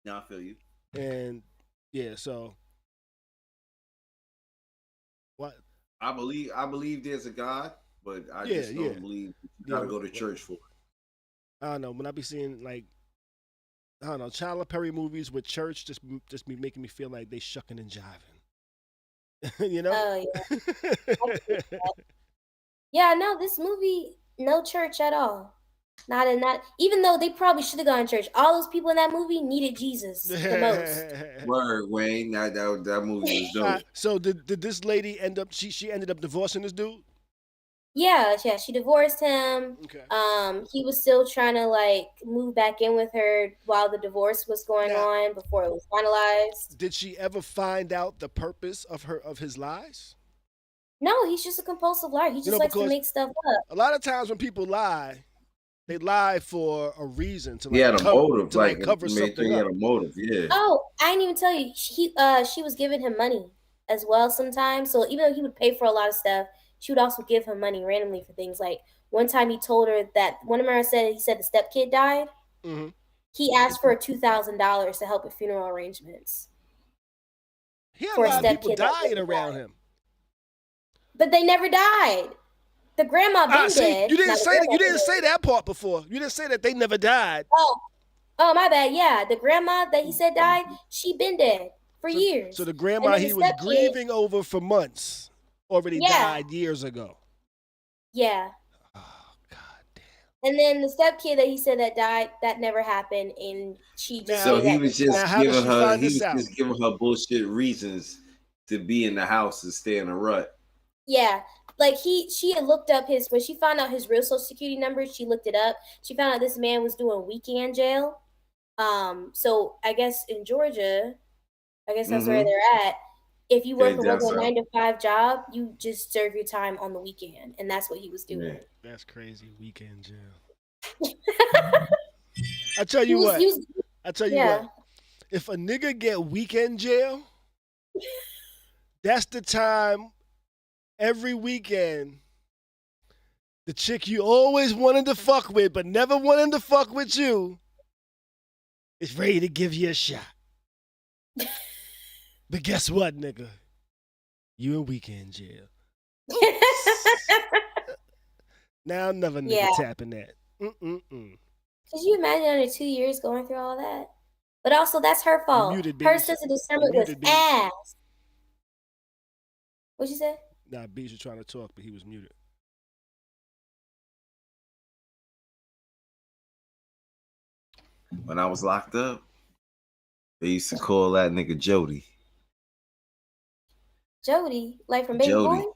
I feel you. And yeah, so what? I believe there's a God, but I just don't believe you gotta go to church for it. I don't know. When I be seeing Tyler Perry movies with church, just be making me feel like they shucking and jiving. Oh yeah. Yeah, no, this movie, no church at all. Not even though they probably should have gone to church. All those people in that movie needed Jesus the most. Word, Wayne. That movie was dope. So did this lady end up? She ended up divorcing this dude. Yeah. She divorced him. Okay. He was still trying to move back in with her while the divorce was going on before it was finalized. Did she ever find out the purpose of his lies? No, he's just a compulsive liar. He just likes to make stuff up. A lot of times when people lie, they lie for a reason to motive, cover something. He had a motive, yeah. Oh, I didn't even tell you. She was giving him money as well sometimes. So even though he would pay for a lot of stuff, she would also give him money randomly for things. Like one time he told her that he said the stepkid died. Mm-hmm. he asked for $2,000 to help with funeral arrangements He had a for a lot of people stepkid that dying never around died. him. But they never died. The grandma been See, dead. you Now, didn't the say that. grandma You been didn't say dead. that part before. You didn't say that they never died. Oh, my bad. Yeah, the grandma that he said died, she been dead for So years. the And grandma then the he was stepkid, grieving over for months already yeah, died years ago. yeah. Oh God damn. And then the stepkid that he said that died, that never happened, and she just Now, So did he that. was now, just how does giving she her. find He this was out? just giving her bullshit reasons to be in the house and stay in a rut. Yeah, like she had looked up his when she found out his real social security number. She looked it up. She found out this man was doing weekend jail. So I guess in Georgia, I guess that's where Mm-hmm. they're at. If you work Okay, a down regular south. 9 to 5 job, you just serve your time on the weekend, and that's what he was Yeah. doing. That's crazy. Weekend jail. I tell He you was, what. he was, I tell you what. yeah. If a nigga get weekend jail, that's the time every weekend the chick you always wanted to fuck with but never wanted to fuck with you is ready to give you a shot. But guess what, nigga? You in weekend jail. Now another nigga Yeah. tapping that. Could you imagine under 2 years going through all that? But also, that's her You fault. muted, Her Beach. sense of You discernment was muted, Beach. ass. What'd you say? Nah, Beach was trying to talk, but he was muted. When I was locked up, they used to call that nigga Jody. Jody, like from Baby Jody. Boy?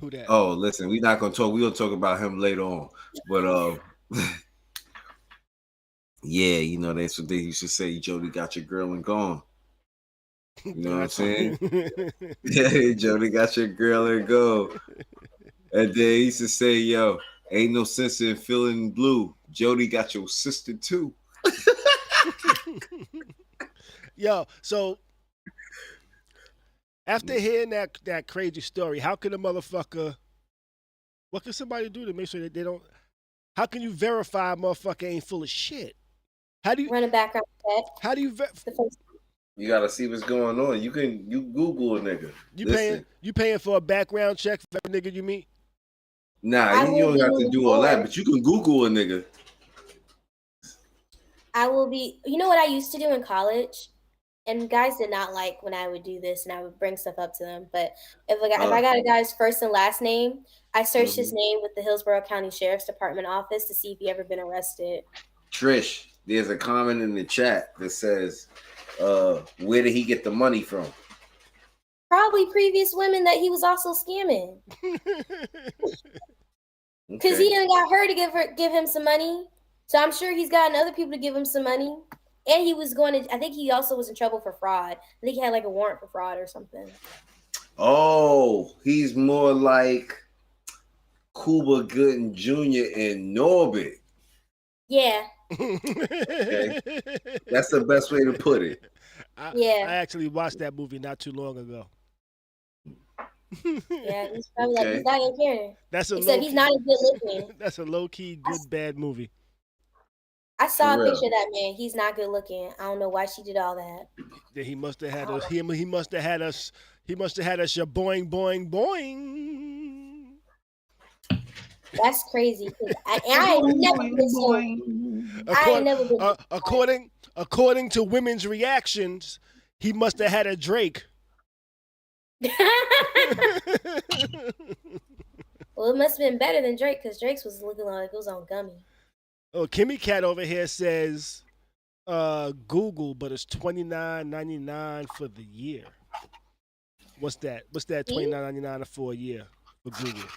Who that? Oh, listen, we're not gonna talk. We'll talk about him later on. But yeah, you know that's what they used to say. Jody got your girl and gone. You know what I'm saying? Yeah, Jody got your girl and go. And they used to say, "Yo, ain't no sense in feeling blue. Jody got your sister too." Yo, so after hearing that crazy story, how can a motherfucker? What can somebody do to make sure that they don't? How can you verify a motherfucker ain't full of shit? How do you? Run a background check. How do you? The first, You gotta see what's going on. You Google a nigga. You paying for a background check for every nigga you meet? Nah, I you will don't be have to moving do all that, forward. but you can Google a nigga. I will be. You know what I used to do in college? And guys did not like when I would do this and I would bring stuff up to them. But if I got a guy's first and last name, I searched his name with the Hillsborough County Sheriff's Department office to see if he ever been arrested. Trish, there's a comment in the chat that says, where did he get the money from? Probably previous women that he was also scamming. Because he didn't got her to give him some money. So I'm sure he's gotten other people to give him some money. And he was going to, I think he also was in trouble for fraud. I think he had like a warrant for fraud or something. Oh, he's more like Cuba Gooding Jr. and Norbit. Yeah. Okay. That's the best way to put it. Yeah. I actually watched that movie not too long ago. Yeah, he's probably like, he's not in character. Except he's not as good looking. That's a low-key, good, bad movie. I saw a picture of that man. He's not good looking. I don't know why she did all that. Yeah, he must have had us. He must have had us. He must have had us. Your boing, boing, boing. That's crazy. I ain't never been so. According to women's reactions, he must have had a Drake. Well, it must have been better than Drake because Drake's was looking like it was on gummy. Oh, Kimmy Cat over here says Google, but it's $29.99 for the year. What's that? What's that? $29.99 for a year for Google?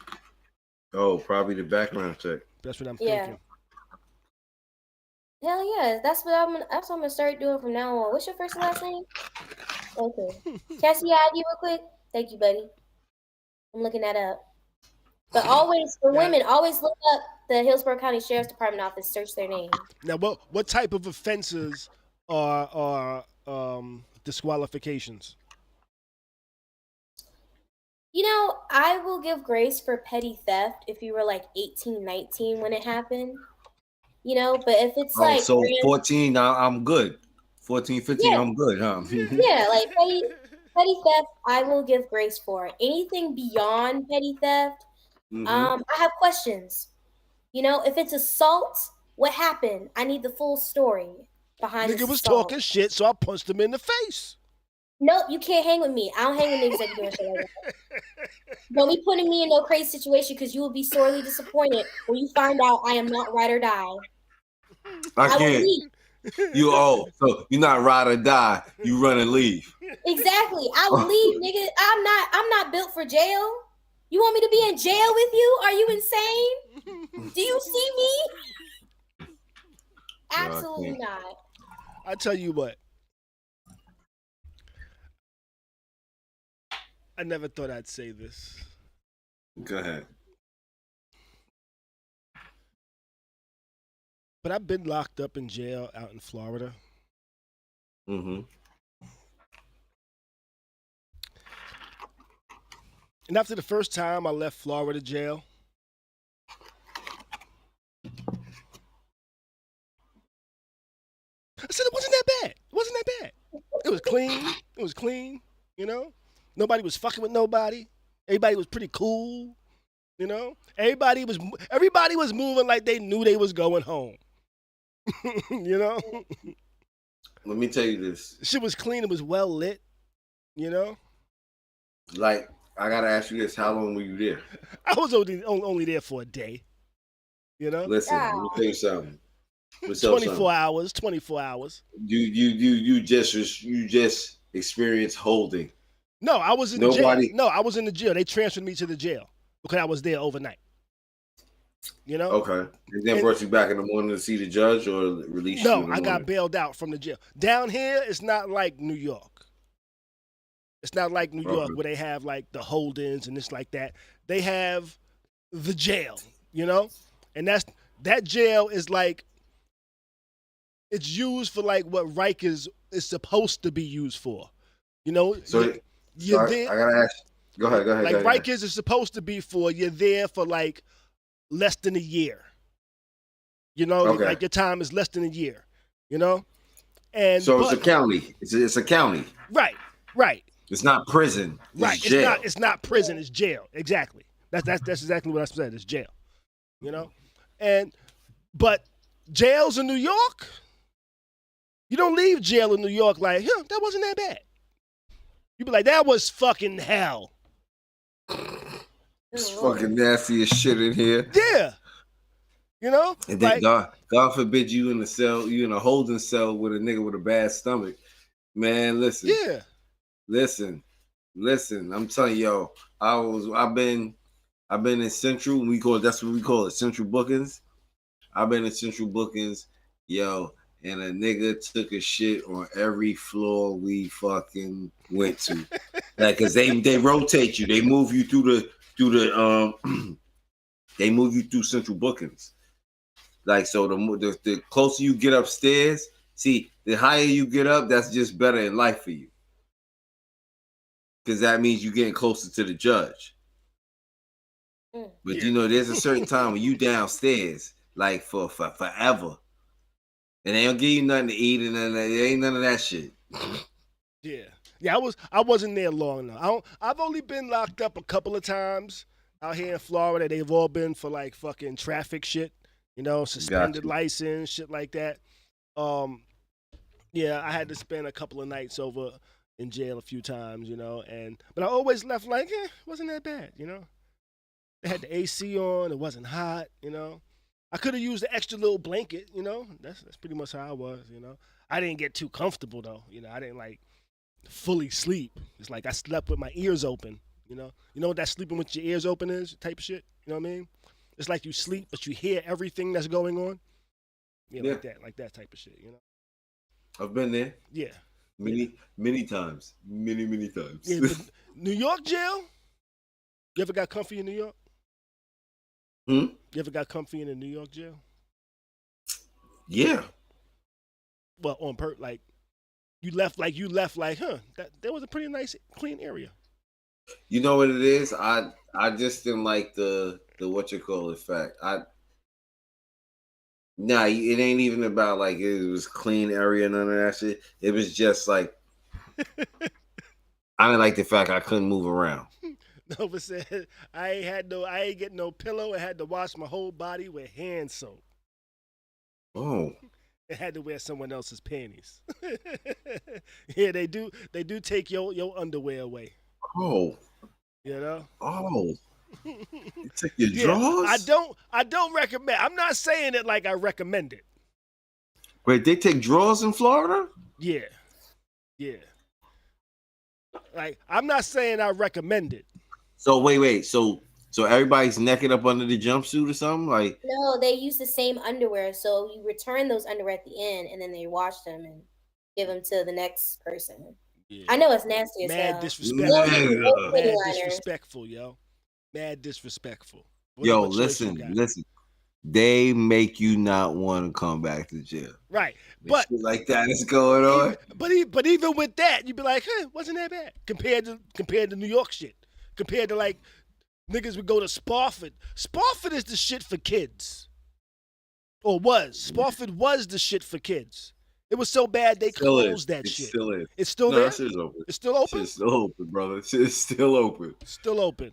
Oh, probably the background check. That's what I'm thinking. Hell yeah, that's what I'm gonna start doing from now on. What's your first and last name? Okay. Can I see your ID real quick? Thank you, buddy. I'm looking that up. But always for women, always look up the Hillsborough County Sheriff's Department office. Search their name. Now, what type of offenses are disqualifications? You know, I will give grace for petty theft if you were like 18, 19 when it happened. you know. But if it's Oh, like so 14, now I'm good. 14, 15, yeah, I'm good, huh? yeah, like petty theft, I will give grace for. Anything beyond petty theft, Mm-hmm. I have questions. You know, if it's assault, what happened? I need the full story behind Nigga this was assault. talking shit, so I punched him in the face. Nope, you can't hang with me. I don't hang with niggas that be doing shit like that. Don't be putting me in no crazy situation because you will be sorely disappointed when you find out I am not ride or die. I I will can't. leave. So you're not ride or die. You run and leave. Exactly. I will leave, nigga. I'm not built for jail. You want me to be in jail with you? Are you insane? Do you see me? Absolutely not. I tell you what. I never thought I'd say this. Go ahead. But I've been locked up in jail out in Florida. Mm-hmm. And after the first time I left Florida jail, I said it wasn't that bad. It wasn't that bad. It was clean. It was clean, you know? Nobody was fucking with nobody. Everybody was pretty cool, you know? Everybody was moving like they knew they was going home. You know? Let me tell you this. Shit was clean. It was well lit, you know? Like, I gotta ask you this: how long were you there? I was only there for a day, you know? Listen, let me tell you something. 24 hours, 24 hours. You just experienced holding. No, I was in the jail. No, I was in the jail. They transferred me to the jail because I was there overnight. You know? Okay. And then brought you back in the morning to see the judge or release you? No, I got bailed out from the jail. Down here, it's not like New York. It's not like New York where they have like the hold-ins and this like that. They have the jail, you know? And that jail is like, it's used for like what Rikers is supposed to be used for. You know? So you're there. I gotta ask. Go ahead. Like Rikers is supposed to be for, you're there for like less than a year. You know, like your time is less than a year. You know, and so it's a county. It's a county. Right. It's not prison. It's jail. It's not prison. It's jail. Exactly. That's exactly what I said. It's jail. You know, but jails in New York, you don't leave jail in New York like, that wasn't that bad. You be like, that was fucking hell. It's fucking nasty as shit in here. Yeah. You know? And then God forbid you in the cell, you in a holding cell with a nigga with a bad stomach. Man, listen. Yeah. Listen. I'm telling you, I've been in Central. That's what we call it, Central Bookings. I've been in Central Bookings, and a nigga took a shit on every floor we fucking went to. Like, cause they rotate you. They move you through the they move you through Central Bookings. Like, so the closer you get upstairs, see, the higher you get up, that's just better in life for you. Because that means you're getting closer to the judge. But there's a certain time when you downstairs, like for forever. And they don't give you nothing to eat and there ain't none of that shit. Yeah, I wasn't there long enough. I've only been locked up a couple of times out here in Florida. They've all been for like fucking traffic shit. You know, suspended license, shit like that. I had to spend a couple of nights over in jail a few times, you know, but I always left like, wasn't that bad, you know. They had the AC on, it wasn't hot, you know. I could have used the extra little blanket, you know. That's pretty much how I was, you know. I didn't get too comfortable though, you know. I didn't like fully sleep. It's like I slept with my ears open, you know. You know what that sleeping with your ears open is, type of shit, you know what I mean? It's like you sleep, but you hear everything that's going on. Yeah, like that type of shit, you know. I've been there. Yeah. Many times. Many times. Yeah, New York jail? You ever got comfy in New York? You ever got comfy in a New York jail? Yeah. Well, on like you left like, that was a pretty nice, clean area. You know what it is? I just didn't like the what you call it fact. Nah, it ain't even about like it was clean area, none of that shit. It was just like I didn't like the fact I couldn't move around. Nova said I ain't getting no pillow. I had to wash my whole body with hand soap. Oh, I had to wear someone else's panties. Yeah, they do take your underwear away. oh, You know? oh! You took your Yeah, drawers? I don't recommend. I'm not saying it like I recommend it. Wait, they take drawers in Florida? Yeah. Yeah. Like I'm not saying I recommend it. So wait. So everybody's naked up under the jumpsuit or something? Like No, they use the same underwear, so you return those underwear at the end, and then they wash them and give them to the next person. Yeah. I know it's nasty as Mad hell. disrespectful. Nigga. Mad liners. disrespectful, yo. Mad disrespectful. Yo, What choice you listen. got? They make you not want to come back to jail. Right. But But shit like that is going on. but even with that, you'd be like, huh, wasn't that bad compared to New York shit. Compared to like niggas would go to Spofford. Spofford is the shit for kids. Or was. Spofford was the shit for kids. It was so bad they closed that shit. Still is. It's still No, there? that shit's open. It's still open? Shit's still open, brother. Shit's still open. Still open.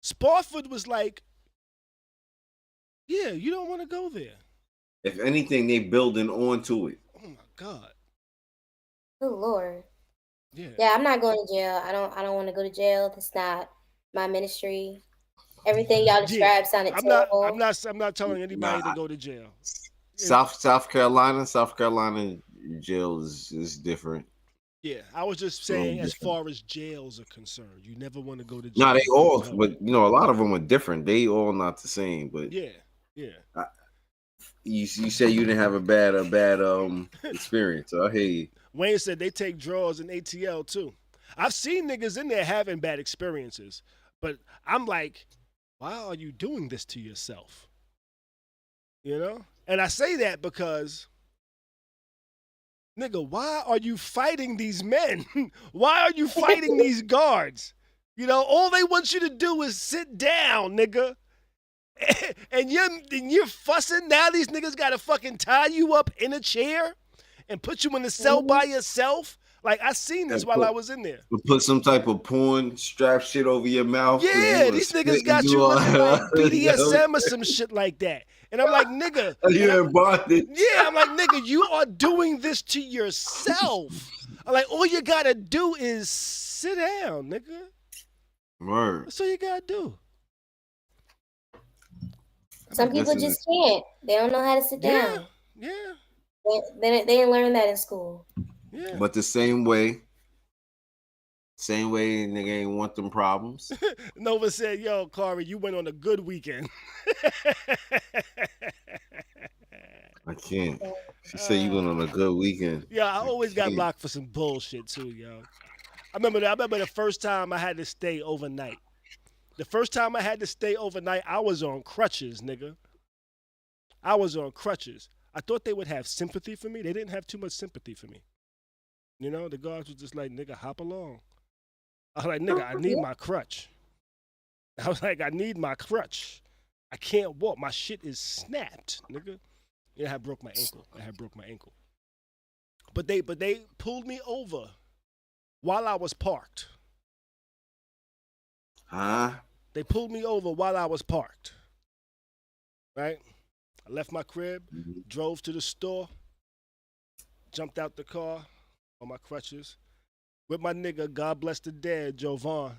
Spofford was like, yeah, you don't want to go there. If anything, they building onto it. Oh my God. Oh Lord. Yeah. Yeah, I'm not going to jail. I don't want to go to jail. That's not my ministry. Everything y'all described sounded terrible. I'm not telling anybody to go to jail. South Carolina jail is different. Yeah, I was just saying as far as jails are concerned, you never want to go to jail. No, they all, but a lot of them are different. They all not the same. But yeah. You say you didn't have a bad experience. So I hear you. Wayne said they take draws in ATL too. I've seen niggas in there having bad experiences, but I'm like, why are you doing this to yourself? You know? And I say that because, nigga, why are you fighting these men? Why are you fighting these guards? You know, all they want you to do is sit down, nigga. And you're fussing. Now these niggas gotta fucking tie you up in a chair and put you in the cell by yourself. Like I seen this while I was in there. Put some type of porn strap shit over your mouth. Yeah, these niggas got you looking like BDSM or some shit like that. And I'm like, nigga. You're in bondage. Yeah, I'm like, nigga, you are doing this to yourself. I'm like, all you gotta do is sit down, nigga. Word. That's all you gotta do. Some people just can't. They don't know how to sit down. Yeah. They didn't learn that in school. Yeah. But the same way nigga ain't want them problems. Nova said, yo, Khary, you went on a good weekend. I can't. She said you went on a good weekend. Yeah, I always got blocked for some bullshit too, yo. I remember the first time I had to stay overnight. The first time I had to stay overnight, I was on crutches, nigga. I was on crutches. I thought they would have sympathy for me. They didn't have too much sympathy for me. You know, the guards was just like, nigga, hop along. I was like, nigga, I need my crutch. I was like, I need my crutch. I can't walk. My shit is snapped, nigga. Yeah, I had broke my ankle. But they pulled me over while I was parked. Huh? They pulled me over while I was parked. Right? I left my crib, drove to the store, jumped out the car on my crutches with my nigga, God bless the dead, Jovan.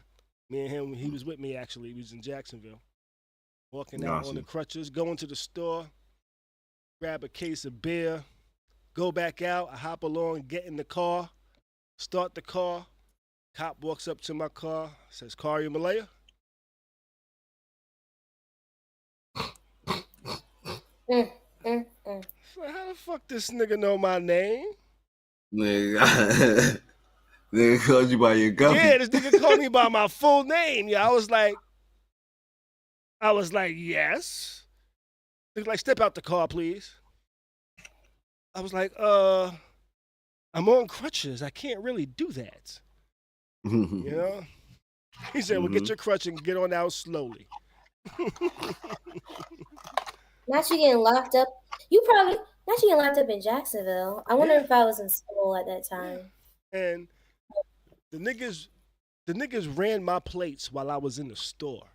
Me and him, he was with me actually. He was in Jacksonville. Walking out on the crutches, going to the store, grab a case of beer, go back out, I hop along, get in the car, start the car. Cop walks up to my car, says, Khary Malaya. So how the fuck this nigga know my name? Nigga called you by your gun. Yeah, this nigga called me by my full name. Yeah, I was like, yes. He's like, step out the car, please. I was like, I'm on crutches. I can't really do that. You know? He said, well, get your crutch and get on out slowly. Not you getting locked up. You probably not getting locked up in Jacksonville. I wonder if I was in school at that time. And the niggas ran my plates while I was in the store.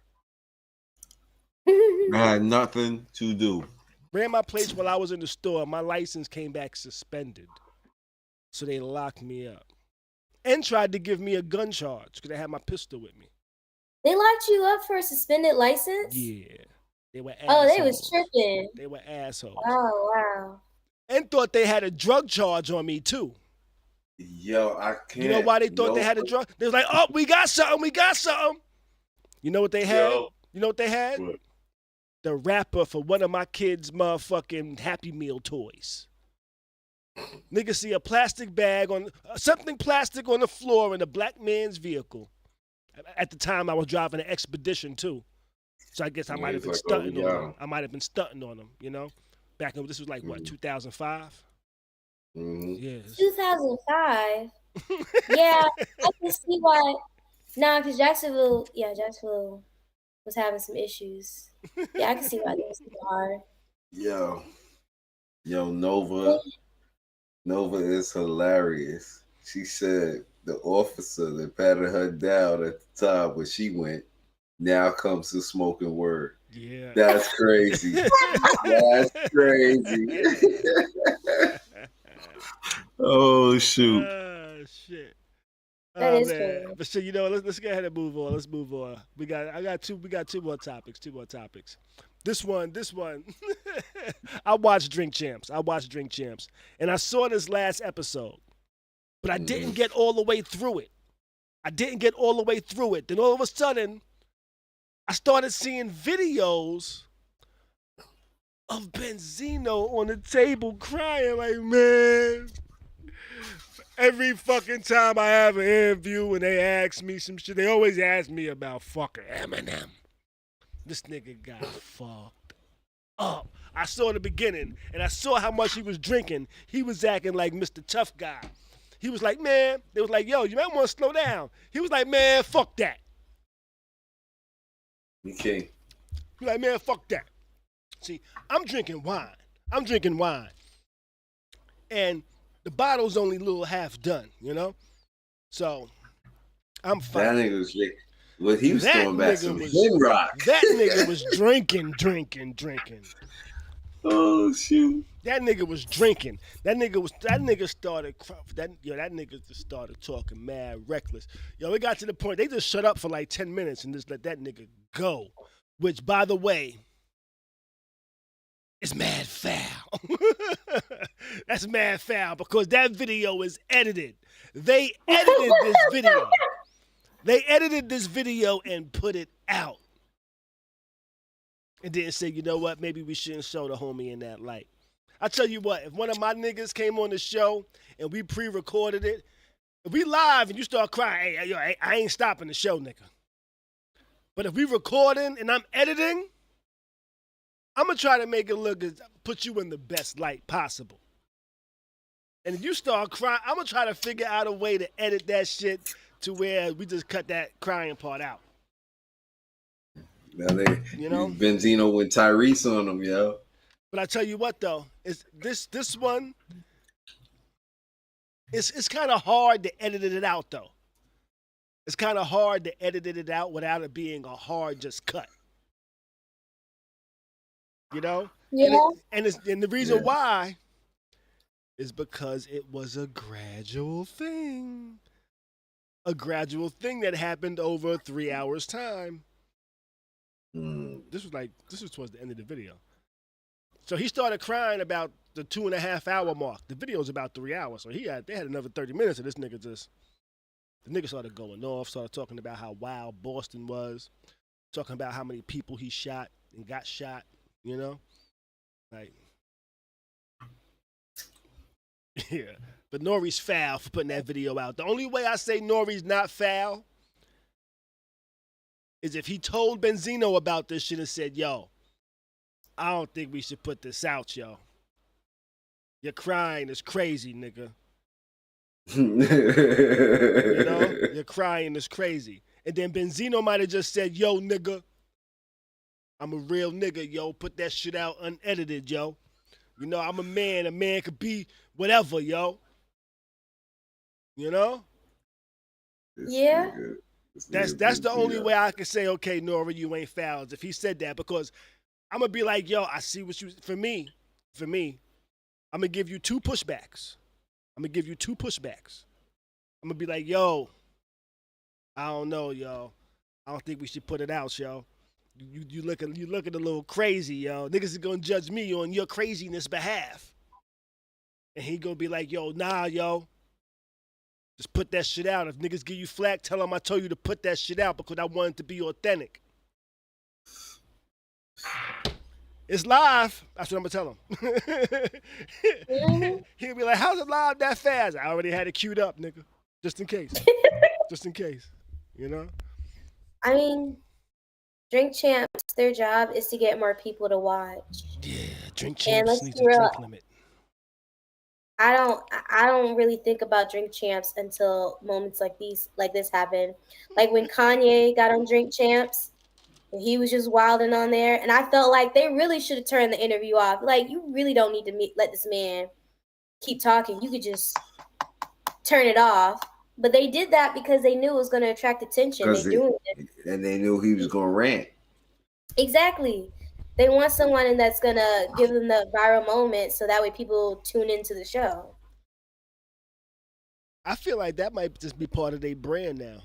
I had nothing to do. Ran my plates while I was in the store. My license came back suspended. So they locked me up. And tried to give me a gun charge because they had my pistol with me. They locked you up for a suspended license? Yeah. They were assholes. Oh, they was tripping. They were assholes. Oh, wow. And thought they had a drug charge on me, too. Yo, I can't. You know why they thought they had a drug? They was like, oh, we got something. You know what they had? You know what they had? What? The wrapper for one of my kids' motherfucking Happy Meal toys. Niggas see a plastic bag on something plastic on the floor in a black man's vehicle. At the time, I was driving an Expedition too, so I guess I might have been stunting on them. I might have been stunting on them, you know. Back in this was like what 2005. Yeah, 2005. Yeah, I can see why. Nah, because Jacksonville was having some issues. Yeah, I can see why they was super hard. Yo, Nova is hilarious. She said the officer that patted her down at the time when she went, now comes the smoking word. Yeah. That's crazy. That's crazy. Oh, shoot. Shit. That is man. cool. But shit, you know, let's go ahead and move on. Let's move on. We got two more topics. This one. I watched Drink Champs. And I saw this last episode. But I didn't get all the way through it. Then all of a sudden, I started seeing videos of Benzino on the table crying like, man, every fucking time I have an interview and they ask me some shit, they always ask me about fucking Eminem. This nigga got fucked up. I saw the beginning, and I saw how much he was drinking. He was acting like Mr. Tough Guy. He was like, man, they was like, yo, you might want to slow down. He was like, man, fuck that. Okay. He was like, man, fuck that. See, I'm drinking wine. And the bottle's only a little half done, you know? So, I'm fine. That nigga was like, well, he was throwing back some Hen Rock. That nigga was drinking. Oh, shoot. That nigga was drinking. That nigga just started talking mad reckless. Yo, it got to the point, they just shut up for like 10 minutes and just let that nigga go. Which, by the way, is mad foul. That's mad foul because that video is edited. They edited this video and put it out. And then say, you know what, maybe we shouldn't show the homie in that light. I tell you what, if one of my niggas came on the show and we pre-recorded it, if we live and you start crying, hey, yo, I ain't stopping the show, nigga. But if we recording and I'm editing, I'm going to try to make it look as, put you in the best light possible. And if you start crying, I'm going to try to figure out a way to edit that shit to where we just cut that crying part out. Now Benzino with Tyrese on them, yo. But I tell you what, though, is this one, it's kind of hard to edit it out, though. It's kind of hard to edit it out without it being a hard just cut. You know? Yeah. And the reason why is because it was a gradual thing. A gradual thing that happened over 3 hours' time. This was towards the end of the video. So he started crying about the 2.5 hour mark. The video's about 3 hours, so they had another 30 minutes of this nigga the nigga started going off, started talking about how wild Boston was, talking about how many people he shot and got shot, you know? Like, yeah. But Nori's foul for putting that video out. The only way I say Nori's not foul is if he told Benzino about this shit and said, yo, I don't think we should put this out, yo. Your crying is crazy, nigga. You know? Your crying is crazy. And then Benzino might have just said, yo, nigga, I'm a real nigga, yo. Put that shit out unedited, yo. You know, I'm a man. A man could be whatever, yo. You know? Yeah. That's the only way I can say, okay, Nora, you ain't fouled if he said that, because I'm gonna be like, yo, I see what you. For me, I'm gonna give you two pushbacks. I'm gonna be like, yo, I don't know, yo. I don't think we should put it out, yo. You looking a little crazy, yo. Niggas is gonna judge me on your craziness behalf. And he gonna be like, yo, nah, yo. Just put that shit out. If niggas give you flack, tell them I told you to put that shit out because I wanted to be authentic. It's live. That's what I'm gonna tell him. He'll be like, how's it live that fast? I already had it queued up, nigga. Just in case. Just in case. You know? I mean, Drink Champs, their job is to get more people to watch. Yeah, Drink Champs needs a drink limit. I don't really think about Drink Champs until moments like this happen. Like when Kanye got on Drink Champs, and he was just wilding on there, and I felt like they really should have turned the interview off. Like, you really don't need to let this man keep talking. You could just turn it off. But they did that because they knew it was going to attract attention. And they knew he was going to rant. Exactly. They want someone that's going to give them the viral moment so that way people tune into the show. I feel like that might just be part of their brand now.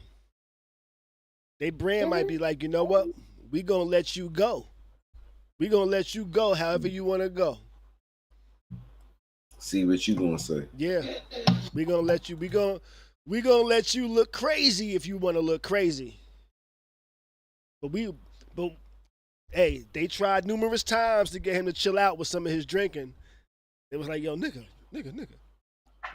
Their brand might be like, you know what? We going to let you go. We going to let you go however you want to go. See what you going to say. Yeah. We going to let you, we going to let you look crazy if you want to look crazy. But hey, they tried numerous times to get him to chill out with some of his drinking. It was like, yo, nigga.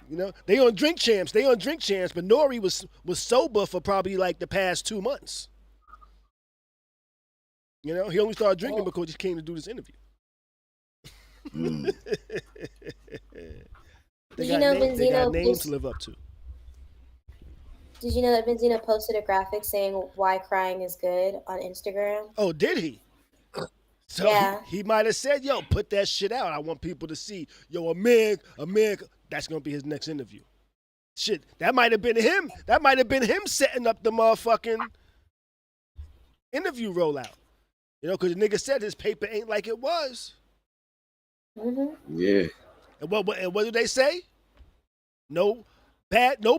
You know, they on Drink Champs, but Nori was sober for probably like the past 2 months. You know, he only started drinking because he came to do this interview. They got names to live up to. Did you know that Benzino posted a graphic saying why crying is good on Instagram? Oh, did he? So yeah. He might have said, yo, put that shit out. I want people to see. Yo, a man. That's going to be his next interview. Shit, that might have been him. That might have been him setting up the motherfucking interview rollout. You know, because the nigga said his paper ain't like it was. Mm-hmm. Yeah. And what do they say? No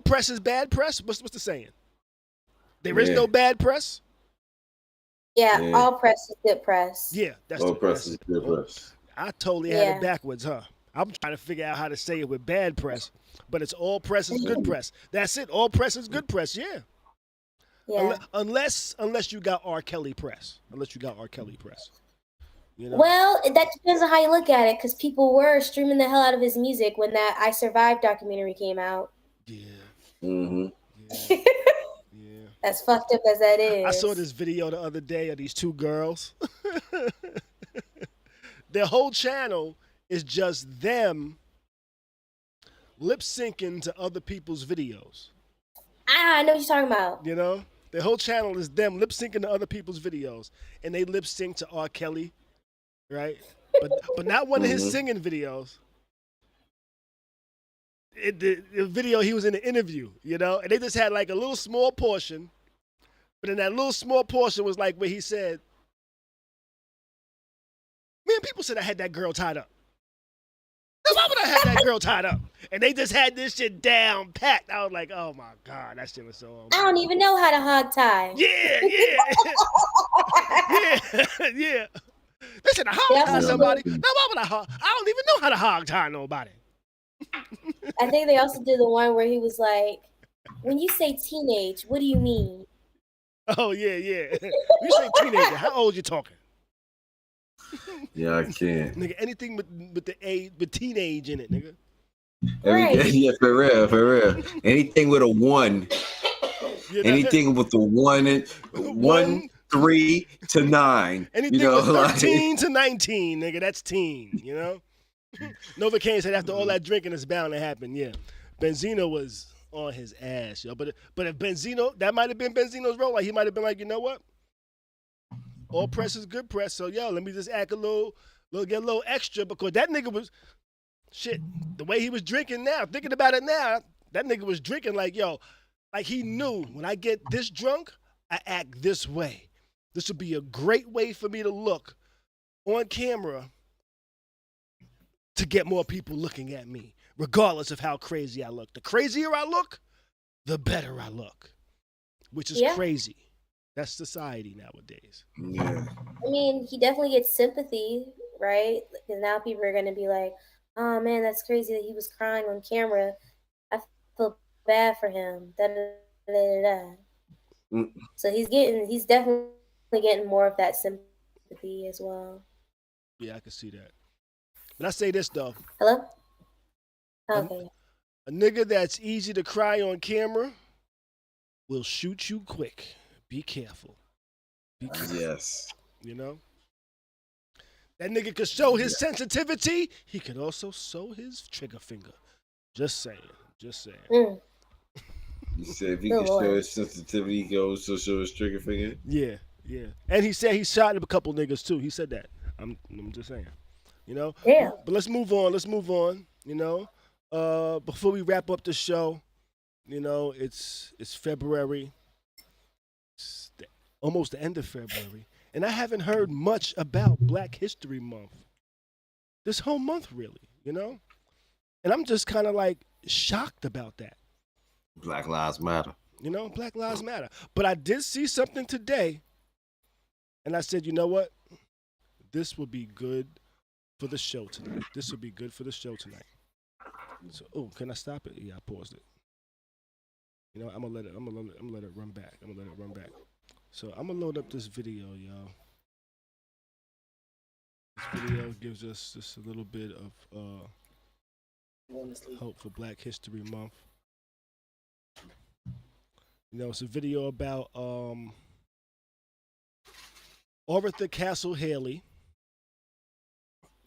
press is bad press. What's the saying? There is no bad press. Yeah, all press is good press. Yeah, that's all press is good press. I totally had it backwards, huh? I'm trying to figure out how to say it with bad press, but it's all press is good press. That's it. All press is good press. Yeah. Yeah. Unless you got R. Kelly press. You know? Well, that depends on how you look at it, because people were streaming the hell out of his music when that I Survived documentary came out. Yeah. Mm-hmm. Yeah. Yeah. As fucked up as that is. I saw this video the other day of these two girls. Their whole channel is just them lip syncing to other people's videos. I know what you're talking about. You know? Their whole channel is them lip syncing to other people's videos. And they lip sync to R. Kelly, right? But not one of his singing videos. The video, he was in an interview, you know? And they just had like a little small portion. But in that little small portion was like where he said, man, people said I had that girl tied up. Why would I have that girl tied up? And they just had this shit down packed. I was like, oh my God, that shit was so I don't even know how to hog tie. Yeah. Yeah. They said to hog tie somebody. Now why would I don't even know how to hog tie nobody. I think they also did the one where he was like, when you say teenage, what do you mean? Oh, yeah. You say teenager, how old you talking? Yeah, I can't. Nigga, anything with the age, with teenage in it, nigga. Right. Yeah, for real. Anything with a 1. Anything with the 1, 3 to 9. Anything with 13 to 19, nigga, that's teen, you know? Novocaine said after all that drinking, it's bound to happen, yeah. Benzino was on his ass, yo. But if Benzino, that might have been Benzino's role. Like, he might have been like, you know what? All press is good press, so yo, let me just act a little get a little extra because that nigga was shit. The way he was drinking now, thinking about it now, that nigga was drinking like yo, like he knew when I get this drunk, I act this way. This would be a great way for me to look on camera to get more people looking at me, regardless of how crazy I look. The crazier I look, the better I look, which is crazy. That's society nowadays. Yeah. I mean, he definitely gets sympathy, right? Because now people are going to be like, oh man, that's crazy that he was crying on camera. I feel bad for him. Da, da, da, da, da. So he's definitely getting more of that sympathy as well. Yeah, I can see that. But I say this though. Hello? Okay. A nigga that's easy to cry on camera will shoot you quick. Be careful. Be careful. Yes. You know? That nigga could show his sensitivity. He could also show his trigger finger. Just saying. Just saying. Mm. You said if he could show his sensitivity, he could also show his trigger finger? Yeah, yeah. And he said he shot a couple niggas too. He said that. I'm just saying. You know? Yeah. But let's move on. Let's move on. You know? Before we wrap up the show, you know, it's February. It's almost the end of February. And I haven't heard much about Black History Month. This whole month, really, you know? And I'm just kind of like shocked about that. Black Lives Matter. You know, Black Lives Matter. But I did see something today, and I said, you know what? This will be good for the show tonight. This will be good for the show tonight. So, oh, can I stop it? Yeah, I paused it. You know, I'm gonna let it run back. I'm gonna let it run back. So I'm gonna load up this video, y'all. This video gives us just a little bit of hope for Black History Month. You know, it's a video about Aretha Castle Haley.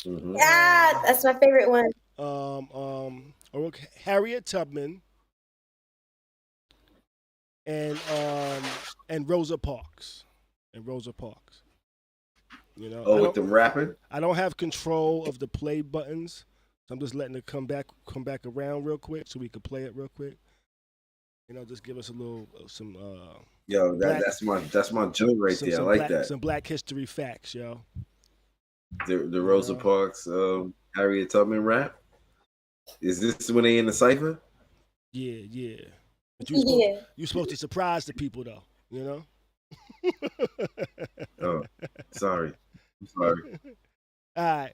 Mm-hmm. Yeah, that's my favorite one. Harriet Tubman and Rosa Parks. You know. Oh, with them rapping? I don't have control of the play buttons, so I'm just letting it come back around real quick so we can play it real quick. You know, just give us a little Yo, that's my joint right there. I like that. Some Black history facts, yo. The Rosa Parks Harriet Tubman rap. Is this when they in the cipher? Yeah. But you supposed to surprise the people though, you know? Oh, sorry. I'm sorry. All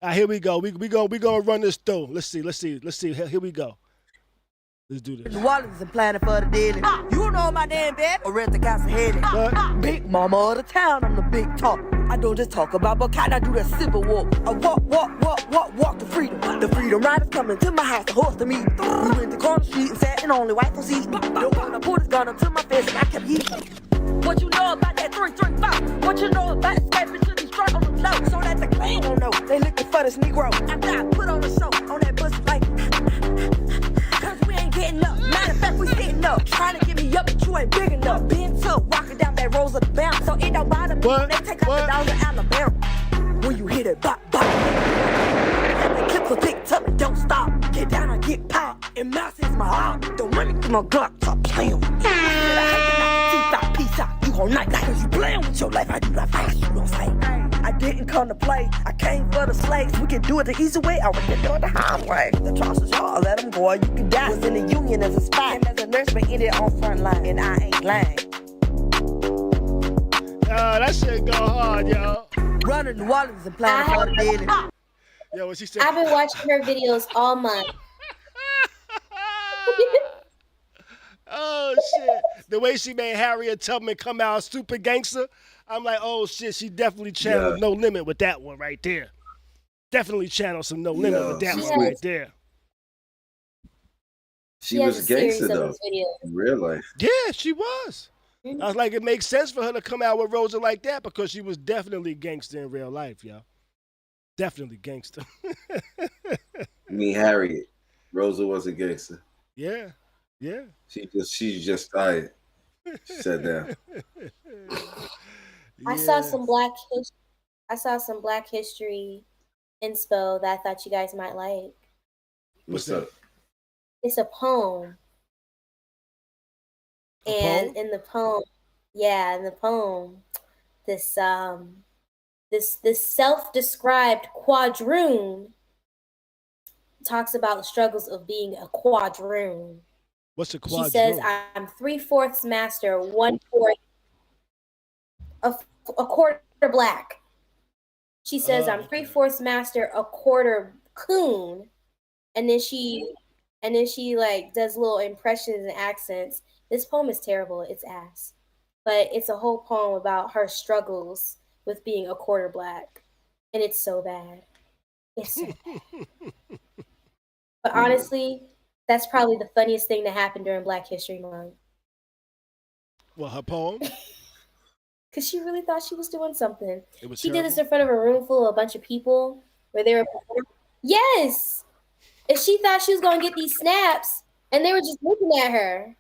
right, here we go. We gonna run this through. Let's see. Here we go. Let's do this. The Wallace is planning for the daily. You know my name, babe. Aretha Castle Haley. Big mama of the town, I'm the big talk. I don't just talk about, but can I do the civil walk? I walk to freedom. The freedom riders coming to my house, the horse to meet. We went to corner street and sat in only white for seat. Don't wanna pull this gun up to my face and I kept heating. What you know about that 335? What you know about escaping to these straight on the floor? So that the clan don't know. They looking for this Negro. After I put on a show on that bus like cause we ain't getting up. Matter of fact, we sitting up. Trying to get me up, but you ain't big enough. Being tough, walking down that Rosa bounce. So it don't bother me when they take out the dogs in Alabama. When you hit it, bop, bop. The clips will pick up and don't stop. Get down and get popped. And mouse is my heart. Don't run it through my Glock, stop playing with me. Peace out, you gon' night like you playing with your life. I do not fight, you don't say. I didn't come to play, I came for the slaves. We can do it the easy way, or we can do it the hard way. The trust is hard, let them go or you can die. Was in the union as a spy, and as a nurse, but ended on front line, and I ain't lying. That shit go hard, yo. Running the Wallace and planning for the daily. Yo, what she said? I've been watching her videos all month. Oh shit! The way she made Harriet Tubman come out super gangster, I'm like, oh shit, she definitely channeled No Limit with that one right there. Definitely channeled some No Limit with that one right there. She was a gangster though, in real life. Yeah, she was. I was like, it makes sense for her to come out with Rosa like that because she was definitely gangster in real life, yo. Definitely gangster. I mean, Harriet. Rosa was a gangster. Yeah. Yeah. She just died. She said that. I saw some Black history inspo that I thought you guys might like. What's up? It's a poem. Poem? In the poem, this this self-described quadroon talks about the struggles of being a quadroon. What's a quadroon? She says, "I'm 3/4 master, 1/4 a quarter black." She says, "I'm 3/4 master, a quarter coon," and then she like does little impressions and accents. This poem is terrible. It's ass, but it's a whole poem about her struggles with being a quarter black, and it's so bad. It's so bad. But honestly, that's probably the funniest thing that happened during Black History Month. Well, her poem? Because she really thought she was doing something. She terrible? did this in front of a room full of a bunch of people where they were performing. Yes! And she thought she was going to get these snaps, and they were just looking at her.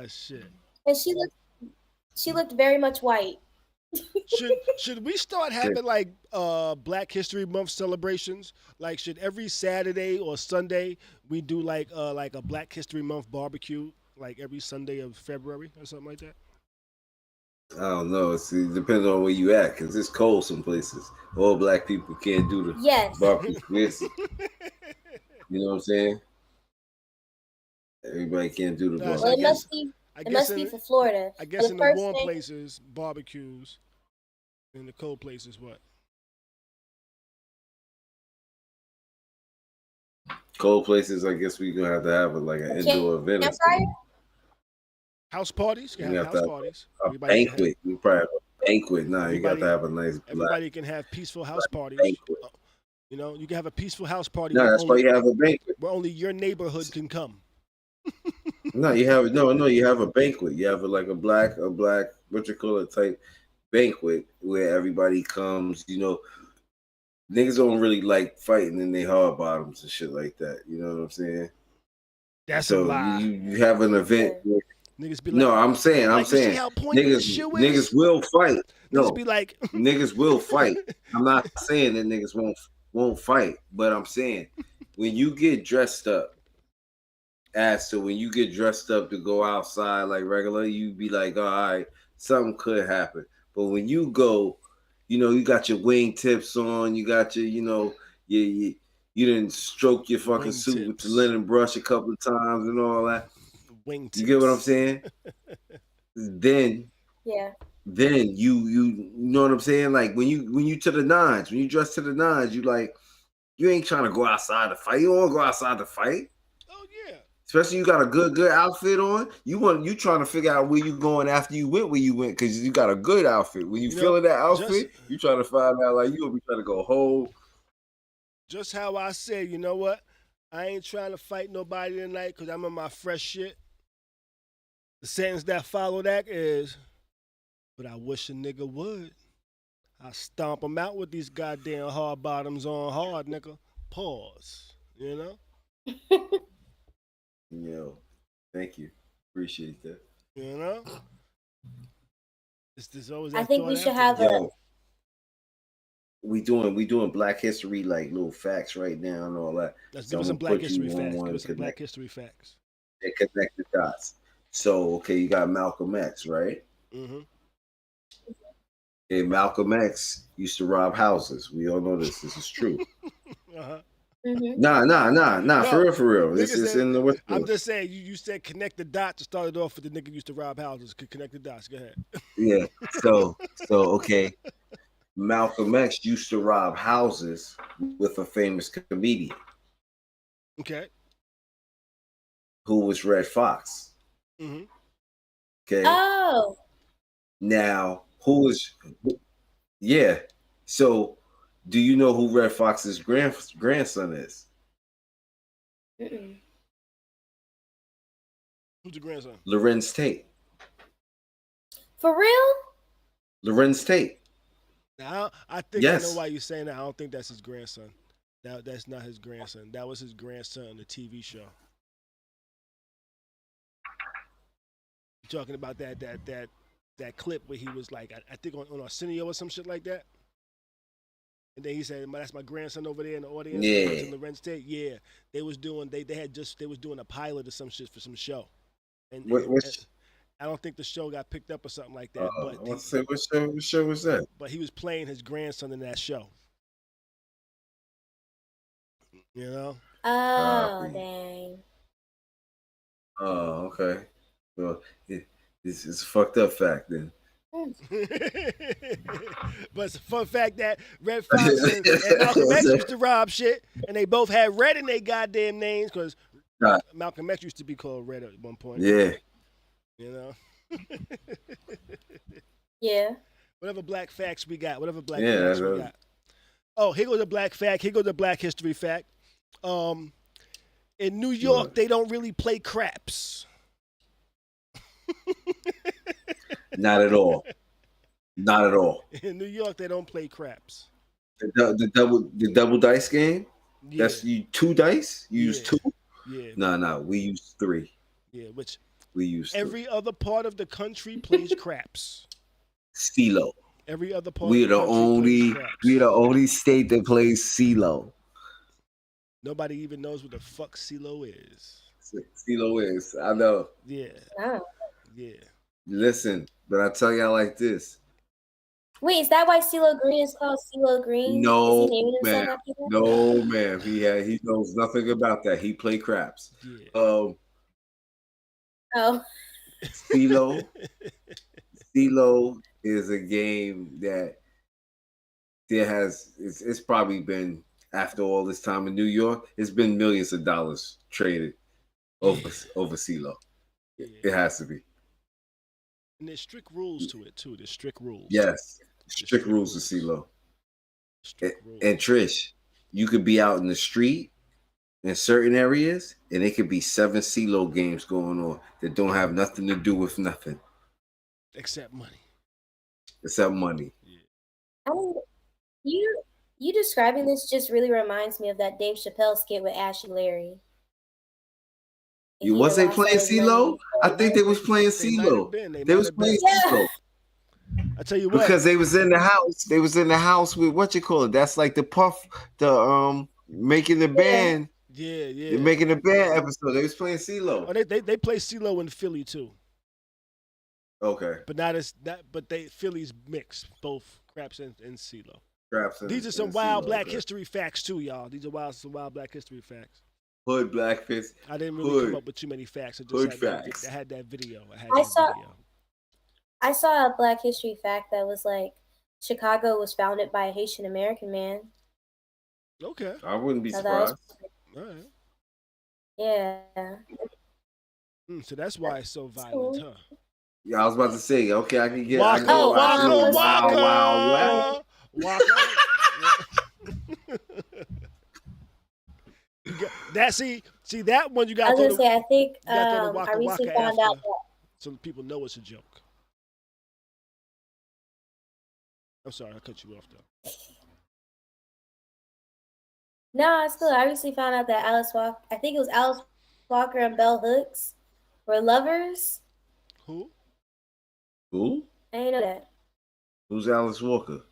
Shit. And she looked very much white. Should we start having like Black History Month celebrations? Like, should every Saturday or Sunday we do like a Black History Month barbecue, like every Sunday of February or something like that? I don't know. It depends on where you at, because it's cold some places. All black people can't do the barbecue. You know what I'm saying? Everybody can't do the barbecue. Well, it must be for Florida. I guess in the warm places, barbecues. In the cold places, what? Cold places, I guess we're gonna have like an indoor event. House parties? You have house parties. A banquet. You probably have a banquet. Nah, you got to have a nice. Everybody can have peaceful house parties. Banquet. You know, you can have a peaceful house party. No, that's why you have a banquet. Where only your neighborhood can come. No, you have you have a banquet. You have like a black what you call it type banquet where everybody comes. You know, niggas don't really like fighting in their hard bottoms and shit like that. You know what I'm saying? That's a lie. You have an event. Niggas be like, no, I'm saying niggas will fight. No, niggas be like, niggas will fight. I'm not saying that niggas won't fight, but I'm saying when you get dressed up, when you get dressed up to go outside like regular, you be like, all right, something could happen. But when you go, you know, you got your wingtips on, you got your, you know, you didn't stroke your fucking suit with the linen brush a couple of times and all that. Wingtips. You get what I'm saying? Then you know what I'm saying? Like when you to the nines, when you dress to the nines, you ain't trying to go outside to fight. You don't want to go outside to fight. Oh yeah. Especially you got a good outfit on. You trying to figure out where you going after you went where you went, because you got a good outfit. When you feeling that outfit, you trying to find out like you gonna be trying to go whole. Just how I said, you know what? I ain't trying to fight nobody tonight because I'm in my fresh shit. The sentence that follow that is, but I wish a nigga would. I stomp him out with these goddamn hard bottoms on hard, nigga. Pause. You know? Yo, thank you. Appreciate that. You know? It's always I think we should have a... We doing Black History, like little facts right now and all that. Let's give us some Black History facts. Give us some Black History facts. They connect the dots. So, okay, you got Malcolm X, right? Mm-hmm. Okay, Malcolm X used to rob houses. We all know this. This is true. Uh-huh. Mm-hmm. Nah. No, for real. This is in the. I'm just saying. You said connect the dots. To start it off with the nigga used to rob houses. Could connect the dots. Go ahead. Yeah. So okay. Malcolm X used to rob houses with a famous comedian. Okay. Who was Red Fox. Mm-hmm. Okay. Oh. Now, yeah. So, do you know who Red Fox's grandson is? Mm-mm. Who's the grandson? Lorenz Tate. For real? Lorenz Tate. Now, I think I know why you're saying that. I don't think that's his grandson. That's not his grandson. That was his grandson on the TV show. You're talking about that that clip where he was like, I think on Arsenio or some shit like that. And then he said, "That's my grandson over there in the audience." Yeah. In Lorenz State. Yeah, they was doing a pilot or some shit for some show, and I don't think the show got picked up or something like that. But I want to say what show was that? But he was playing his grandson in that show. You know? Oh, dang. Oh, okay. Well, it's a fucked up fact then. But it's a fun fact that Red Fox and Malcolm X used to rob shit, and they both had Red in their goddamn names because Malcolm X used to be called Red at one point. Yeah. You know? Yeah. Whatever black facts we got. Oh, here goes a black fact. Here goes a black history fact. In New York, they don't really play craps. Not at all. Not at all. In New York, they don't play craps. The double dice game? Yeah. That's you 2 dice? You use 2? Yeah. No, we use 3. Yeah, which we use 3. Every other part of the country plays craps. CeeLo. Every other part we of the country we're the only state that plays CeeLo. Nobody even knows what the fuck CeeLo is. CeeLo is. I know. Yeah. Oh. Yeah. Listen, but I tell y'all like this. Wait, is that why CeeLo Green is called CeeLo Green? No, man. No, man. He knows nothing about that. He play craps. Yeah. Oh. CeeLo is a game that it's probably been, after all this time in New York, it's been millions of dollars traded over CeeLo. Yeah. It has to be. And there's strict rules to it too. There's strict rules. Yes. Strict rules to CeeLo. And Trish, you could be out in the street in certain areas, and it could be 7 CeeLo games going on that don't have nothing to do with nothing. Except money. Yeah. I mean, you describing this just really reminds me of that Dave Chappelle skit with Ashley Larry. You wasn't playing CeeLo? I think they was playing CeeLo. They was playing CeeLo. I tell you what. Because they was in the house. They was in the house with what you call it. That's like the Puff, the making the band. Yeah. They're making the band episode. They was playing CeeLo. Oh, they play CeeLo in Philly too. Okay. But not as that. But Philly's mix both craps and CeeLo. These are some wild black history facts too, y'all. These are some wild black history facts. Hood blackface. I didn't really come up with too many facts. I just had that video. I saw a black history fact that was like Chicago was founded by a Haitian American man. Okay. I wouldn't be surprised. All right. Yeah. So that's why it's so violent, huh? Yeah, I was about to say, okay, I can get Waka. See that one you got. I was gonna say, I think I recently found out that so people know it's a joke. I'm sorry, I cut you off though. No, it's cool. I recently found out that Alice Walker and Bell Hooks were lovers. Who? I didn't know that. Who's Alice Walker?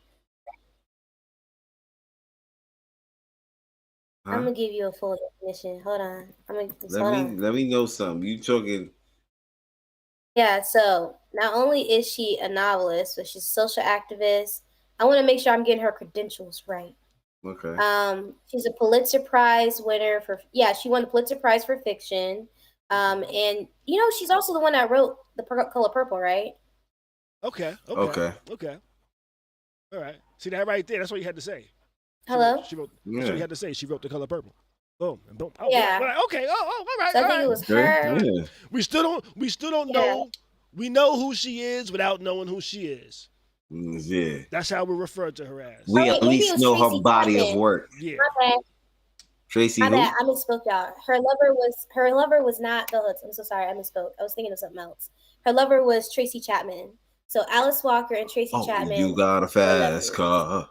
Huh? I'm gonna give you a full definition. Hold on. Let me know something. You talking? Yeah. So not only is she a novelist, but she's a social activist. I want to make sure I'm getting her credentials right. Okay. She's a Pulitzer Prize winner she won the Pulitzer Prize for fiction. And she's also the one that wrote The Color Purple, right? Okay. All right. See that right there? That's what you had to say. Hello? She wrote. That's what you had to say. She wrote The Color Purple. Boom and boom. Oh, yeah. Okay. All right. So I think it was her. Yeah. We still don't know. We know who she is without knowing who she is. Yeah. That's how we refer to her as. We at least know her body of work. Yeah. Tracy. My bad. I misspoke, y'all. Her lover was not Bell Hooks. I'm so sorry. I misspoke. I was thinking of something else. Her lover was Tracy Chapman. So Alice Walker and Tracy Chapman. You got a fast car.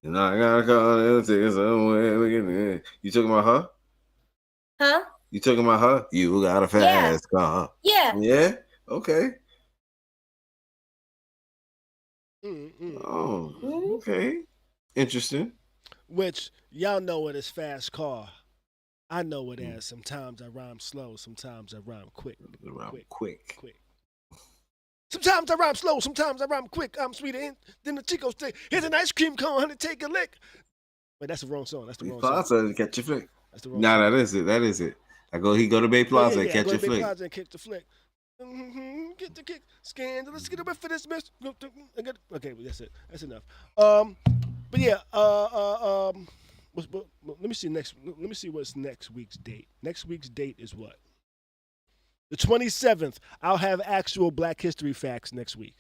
And I got a car and take it somewhere. You talking about her? Huh? You talking about her? You got a fast car. Yeah. Yeah? Okay. Oh, okay. Interesting. Which y'all know it as fast car. I know it as sometimes I rhyme slow, sometimes I rhyme quick. Quick. Sometimes I rhyme slow, sometimes I rhyme quick. I'm sweeter than the Chico stick. Here's an ice cream cone, honey, take a lick. Wait, that's the wrong song. That's the wrong song. Plaza and catch a flick. That's the wrong song. That is it. He go to Bay Plaza and catch go a to Bay flick. Plaza and catch the flick. Get the kick. Scandalous. Get away for this miss. Okay, well, that's it. That's enough. But yeah. Let me see Let me see what's next week's date. Next week's date is what? The 27th. I'll have actual Black History facts next week.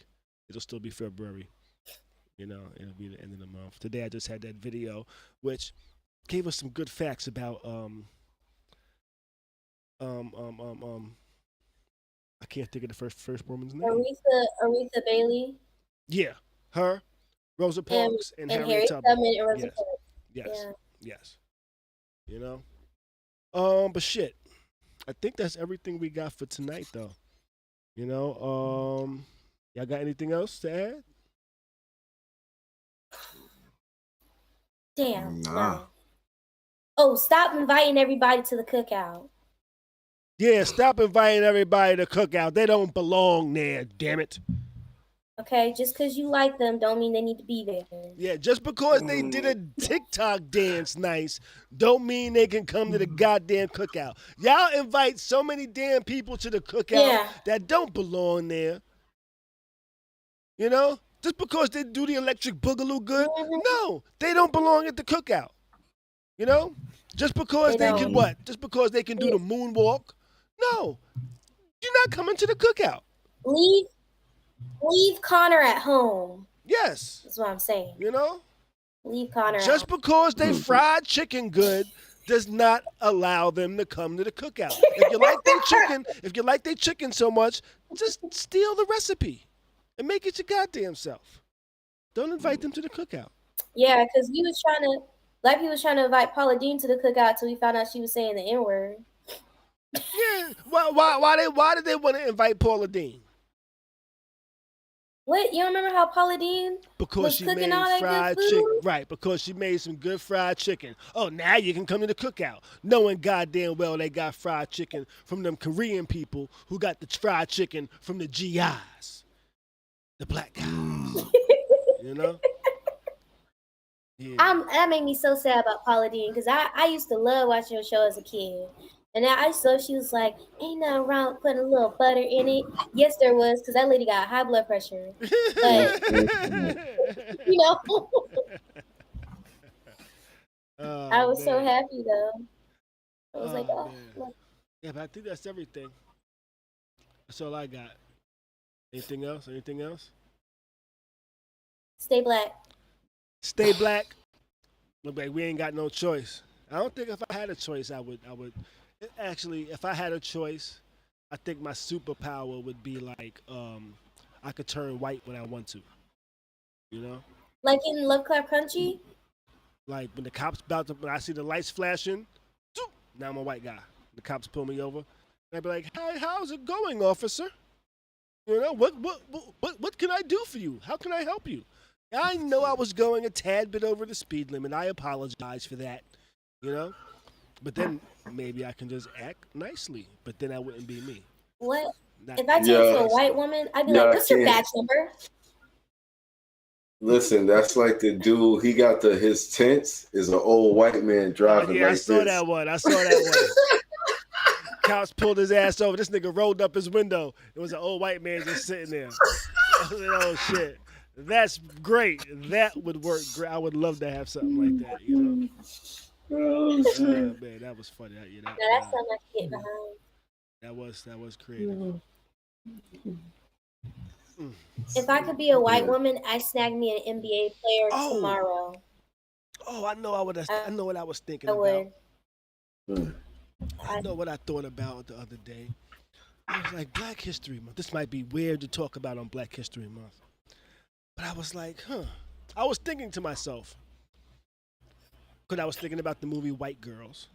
It'll still be February. It'll be the end of the month. Today I just had that video, which gave us some good facts about I can't think of the first woman's name. Aretha Bailey. Yeah, her, Rosa Parks, and Harriet Tubman. And Rosa Parks. Yes. But shit, I think that's everything we got for tonight, though. Y'all got anything else to add? Damn. Nah. No. Oh, stop inviting everybody to the cookout. Yeah, stop inviting everybody to cookout. They don't belong there, damn it. Okay, just because you like them don't mean they need to be there. Yeah, just because they did a TikTok dance nice, don't mean they can come to the goddamn cookout. Y'all invite so many damn people to the cookout that don't belong there. Just because they do the electric boogaloo good, no, they don't belong at the cookout. Just because they can what? Just because they can do the moonwalk, no, you're not coming to the cookout. Leave Connor at home. Yes. That's what I'm saying. Leave Connor just because they fried chicken good does not allow them to come to the cookout. If you like their chicken so much, just steal the recipe and make it your goddamn self. Don't invite them to the cookout. Yeah, because Black people was trying to invite Paula Dean to the cookout till we found out she was saying the N-word. Yeah. Why did they want to invite Paula Dean? What? You don't remember how Paula Dean was she cooking made all that fried good food? chicken. Right, because she made some good fried chicken. Oh, now you can come to the cookout. Knowing goddamn well they got fried chicken from them Korean people who got the fried chicken from the GIs. The black guys. Yeah. That made me so sad about Paula Dean because I used to love watching her show as a kid. And now I saw she was like, ain't nothing wrong with putting a little butter in it. Yes, there was, because that lady got high blood pressure. But, I was so happy, though. I was like, oh. Man. Yeah, but I think that's everything. That's all I got. Anything else? Stay black. Stay black. Look like we ain't got no choice. I don't think if I had a choice, I would. Actually, if I had a choice, I think my superpower would be like I could turn white when I want to. Like in Lovecraft Country? Like when the cops when I see the lights flashing, now I'm a white guy. The cops pull me over, and I'd be like, "Hey, how's it going, officer? What can I do for you? How can I help you? I know I was going a tad bit over the speed limit. I apologize for that. But then maybe I can just act nicely. But then that wouldn't be me. What? If I take to a white woman, I'd be like, what's your badge number? Listen, that's like the dude, he got his tents is an old white man driving I saw that one. Cops pulled his ass over. This nigga rolled up his window. It was an old white man just sitting there. I was like, oh, shit. That's great. That would work great. I would love to have something like that, Oh, man, that was funny. That's something I can get behind. That was creative. If I could be a white woman, I'd snag me an NBA player tomorrow. Oh, I know I know what I was thinking about. I know what I thought about the other day. I was like, Black History Month. This might be weird to talk about on Black History Month. But I was like, I was thinking to myself, because I was thinking about the movie White Girls,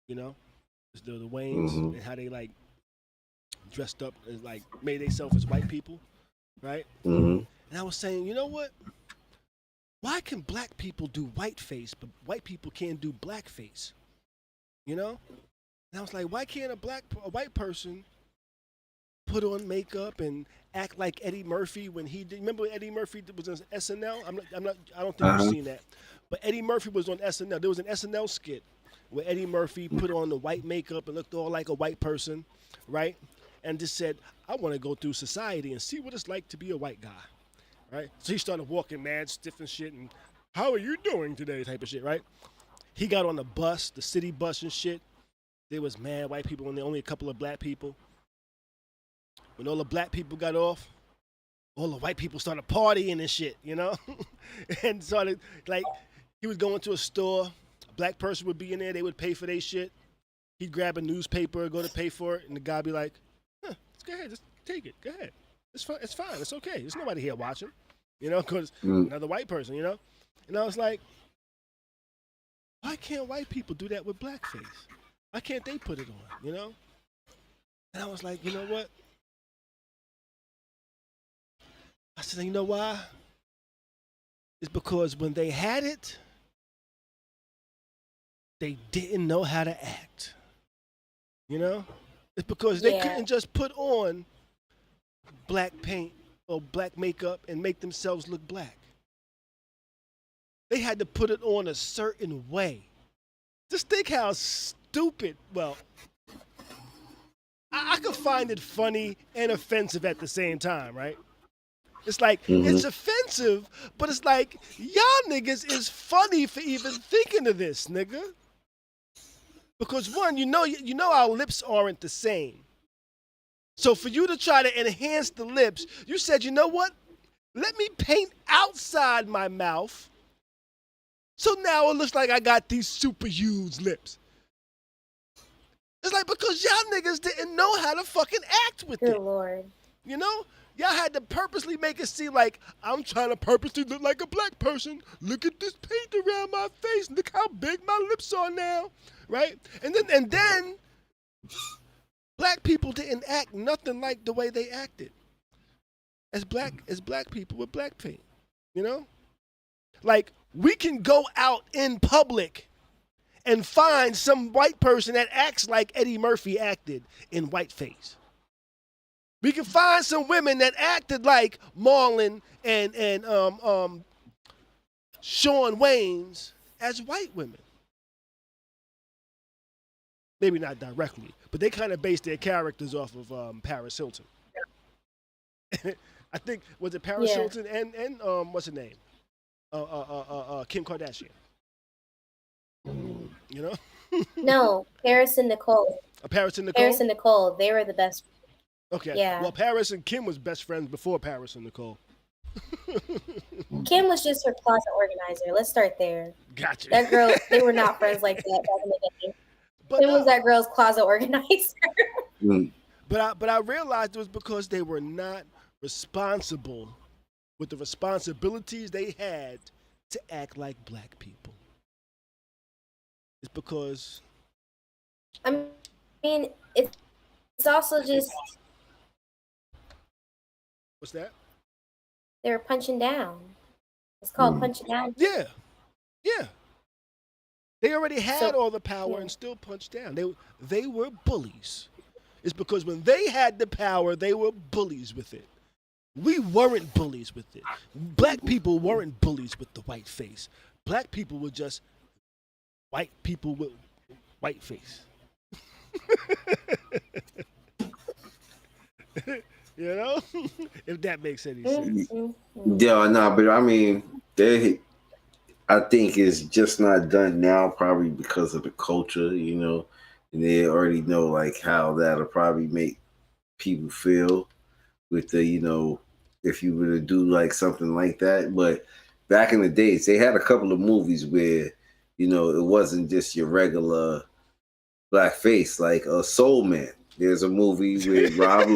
the Waynes and how they like dressed up and like made themselves as white people, right? Mm-hmm. And I was saying, you know what? Why can black people do whiteface, but white people can't do blackface? You know? And I was like, why can't a white person put on makeup and act like Eddie Murphy when he did? Remember when Eddie Murphy was on SNL? I don't think you've seen that. But Eddie Murphy was on SNL. There was an SNL skit where Eddie Murphy put on the white makeup and looked all like a white person, right? And just said, I want to go through society and see what it's like to be a white guy, right? So he started walking mad stiff and shit and, how are you doing today type of shit, right? He got on the bus, the city bus and shit. There was mad white people and there only a couple of black people. When all the black people got off, all the white people started partying and shit, you know? And started, like, he was going to a store, a black person would be in there, they would pay for their shit. He'd grab a newspaper, go to pay for it, and the guy be like, go ahead, just take it, go ahead. It's fine, it's okay. There's nobody here watching, you know, because another white person, you know? And I was like, why can't white people do that with blackface? Why can't they put it on, you know? And I was like, you know what? I said, you know why? It's because when they had it, they didn't know how to act. You know? It's because they couldn't just put on black paint or black makeup and make themselves look black. They had to put it on a certain way. Just think how stupid, well, I could find it funny and offensive at the same time, right? It's like, it's offensive, but it's like, y'all niggas is funny for even thinking of this, nigga. Because one, you know our lips aren't the same. So for you to try to enhance the lips, you said, you know what? Let me paint outside my mouth. So now it looks like I got these super huge lips. It's like, because y'all niggas didn't know how to fucking act with it. Good Lord. You know? Y'all had to purposely make it seem like I'm trying to purposely look like a black person. Look at this paint around my face. Look how big my lips are now, right? And then black people didn't act nothing like the way they acted as black people with black paint, you know? Like, we can go out in public and find some white person that acts like Eddie Murphy acted in whiteface. We can find some women that acted like Marlon and Shawn Wayans as white women. Maybe not directly, but they kind of based their characters off of Paris Hilton. I think, was it Paris Hilton and what's her name? Kim Kardashian. You know? No, Paris and Nicole. Paris and Nicole? Paris and Nicole, they were the best. Okay. Yeah. Well, Paris and Kim was best friends before Paris and Nicole. Kim was just her closet organizer. Let's start there. Gotcha. That girl, they were not friends like that back in the day. But it was that girl's closet organizer. But I realized it was because they were not responsible with the responsibilities they had to act like black people. It's because, I mean, it's also just, what's that? They were punching down. It's called punching down. Yeah. They already had all the power and still punched down. They were bullies. It's because when they had the power, they were bullies with it. We weren't bullies with it. Black people weren't bullies with the white face. Black people were just white people with white face. You know? If that makes any sense. Yeah, no, but I mean, I think it's just not done now, probably because of the culture, you know, and they already know like how that'll probably make people feel with the, you know, if you were to do like something like that. But back in the days, they had a couple of movies where, you know, it wasn't just your regular black face, like Soul Man. There's a movie with Rob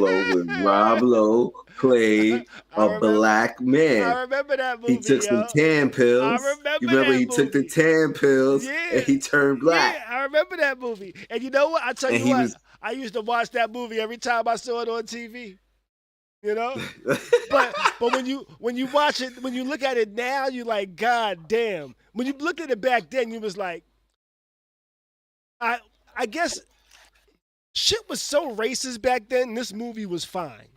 Lowe played a black man. I remember that movie. He took some tan pills. You remember he took the tan pills and he turned black. Yeah, I remember that movie. And you know what? I tell you what, I used to watch that movie every time I saw it on TV. You know? But when you watch it, when you look at it now, you're like, God damn. When you looked at it back then, you was like, I guess shit was so racist back then. This movie was fine.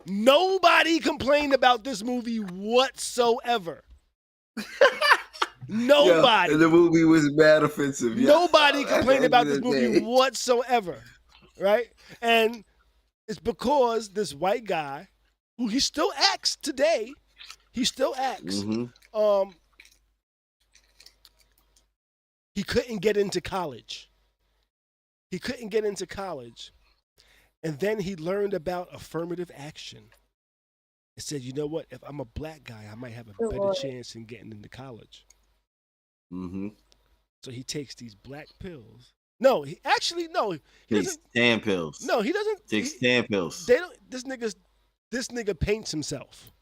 Nobody complained about this movie whatsoever. Nobody. Yeah, the movie was mad offensive. Yeah. Nobody complained about this movie whatsoever, right? And it's because this white guy, who he still acts today, he still acts. Mm-hmm. He couldn't get into college. He couldn't get into college. And then he learned about affirmative action. And said, you know what? If I'm a black guy, I might have a better chance in getting into college. Mm-hmm. So he takes these black pills. No, he takes tan pills. No, he doesn't. Takes tan pills. They don't. This nigga paints himself.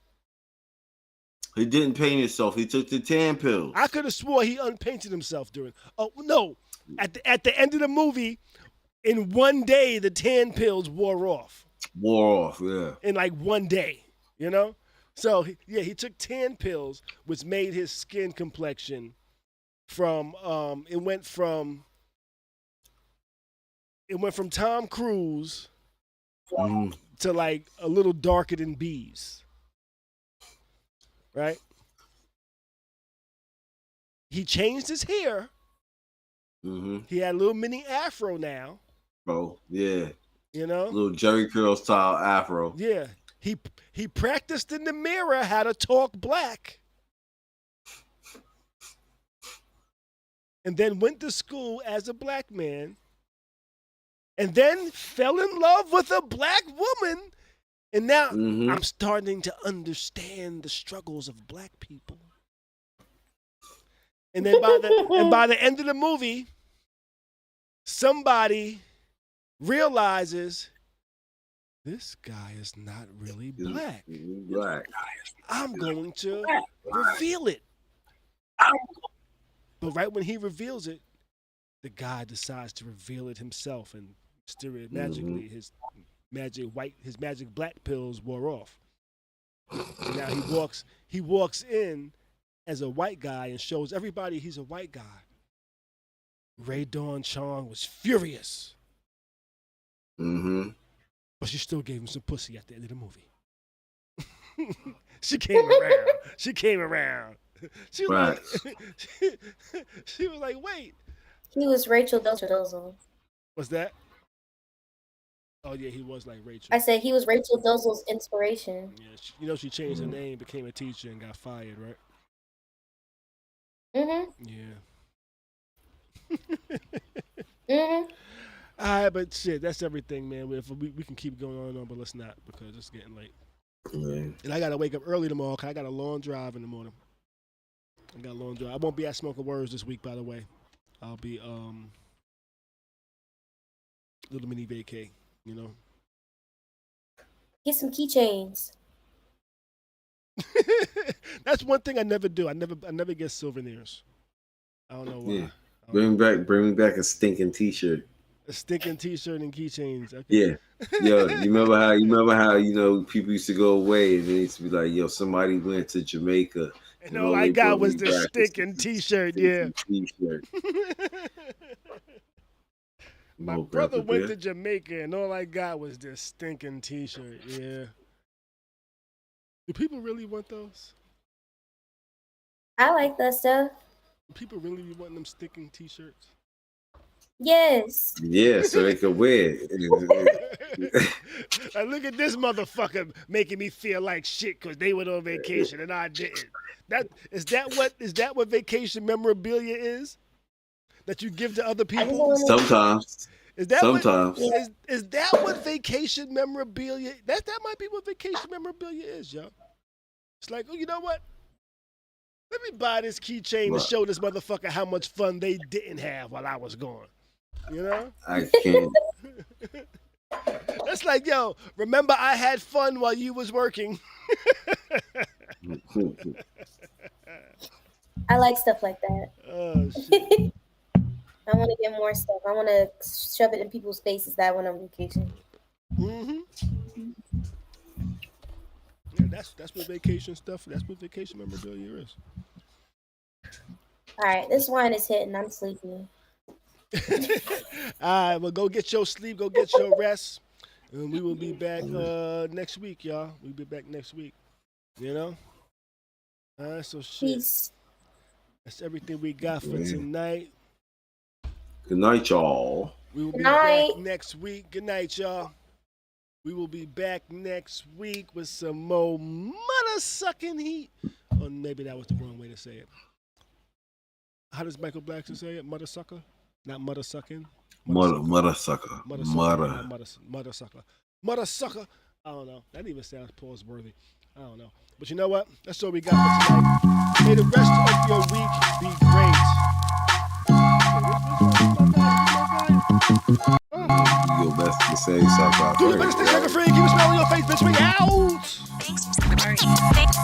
He didn't paint himself. He took the tan pills. I could have swore he unpainted himself during. Oh no! At the end of the movie, in one day, the tan pills wore off. Yeah. In like one day, you know. So he took tan pills, which made his skin complexion from it went from Tom Cruise to like a little darker than B's. Right? He changed his hair. Mm-hmm. He had a little mini afro now. Oh, yeah. You know? Little Jerry curl style afro. Yeah. He practiced in the mirror how to talk black. And then went to school as a black man. And then fell in love with a black woman. And now I'm starting to understand the struggles of black people. And then by the end of the movie, somebody realizes this guy is not really black. I'm going to reveal it. But right when he reveals it, the guy decides to reveal it himself, and magically his magic black pills wore off. And now he walks in as a white guy and shows everybody he's a white guy. Ray Dawn Chong was furious. Mm-hmm. But she still gave him some pussy at the end of the movie. She came around. She was right. she was like, wait. He was Rachel Dolezal. What's that? Oh, yeah, he was like Rachel. I said he was Rachel Dolezal's inspiration. Yeah, she changed her name, became a teacher, and got fired, right? Mm-hmm. Yeah. All right, but shit, that's everything, man. We can keep going on, but let's not, because it's getting late. Man. And I got to wake up early tomorrow, because I got a long drive in the morning. I won't be at Smoking Words this week, by the way. I'll be little mini vacay, you know. Get some keychains. That's one thing I never do. I never get souvenirs. I don't know why. Yeah. Bring me back a stinking t-shirt. A stinking t-shirt and keychains. Okay. Yeah. Yo, you remember how, you know, people used to go away and they used to be like, yo, somebody went to Jamaica. And all I got was the stinking t-shirt, yeah. T-shirt. My brother went to Jamaica and all I got was this stinking t-shirt, yeah. Do people really want those? I like that stuff. Do people really be wanting them stinking t-shirts? Yes. Yeah, so they could wear it. Like, look at this motherfucker making me feel like shit because they went on vacation and I didn't. Is that what vacation memorabilia is? That you give to other people? Sometimes. Is that Sometimes. Is that what vacation memorabilia? That might be what vacation memorabilia is, yo. It's like, oh, you know what? Let me buy this keychain to show this motherfucker how much fun they didn't have while I was gone. You know? I can't. That's like, yo, remember I had fun while you was working. I like stuff like that. Oh, shit. I want to get more stuff. I want to shove it in people's faces that I went on vacation. Mm-hmm. That's what vacation stuff. That's what vacation memorabilia is. All right, this wine is hitting. I'm sleepy. All right, well, go get your sleep. Go get your rest. And we will be back next week, y'all. We'll be back next week. You know? All right, so shit. Peace. That's everything we got for tonight. Good night, y'all. We will Good be night. back next week. Good night, y'all. We will be back next week with some more mother sucking heat. Or maybe that was the wrong way to say it. How does Michael Blackson say it? Mother sucker? Not mother sucking? Mother sucker. Mother sucker. Mother sucker. I don't know. That even sounds pause worthy. I don't know. But you know what? That's all we got for tonight. May the rest of your week be great. Your best to say something. Do the biggest thing sucker free. Keep a smile on your face, bitch. We out.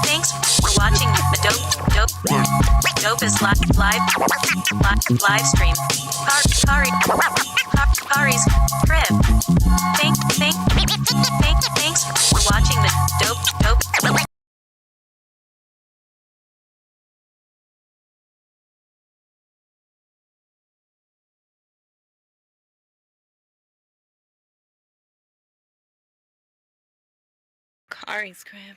Thanks for watching the dopest live stream. Khary's crib. Thanks for watching the dope. Khary's crib.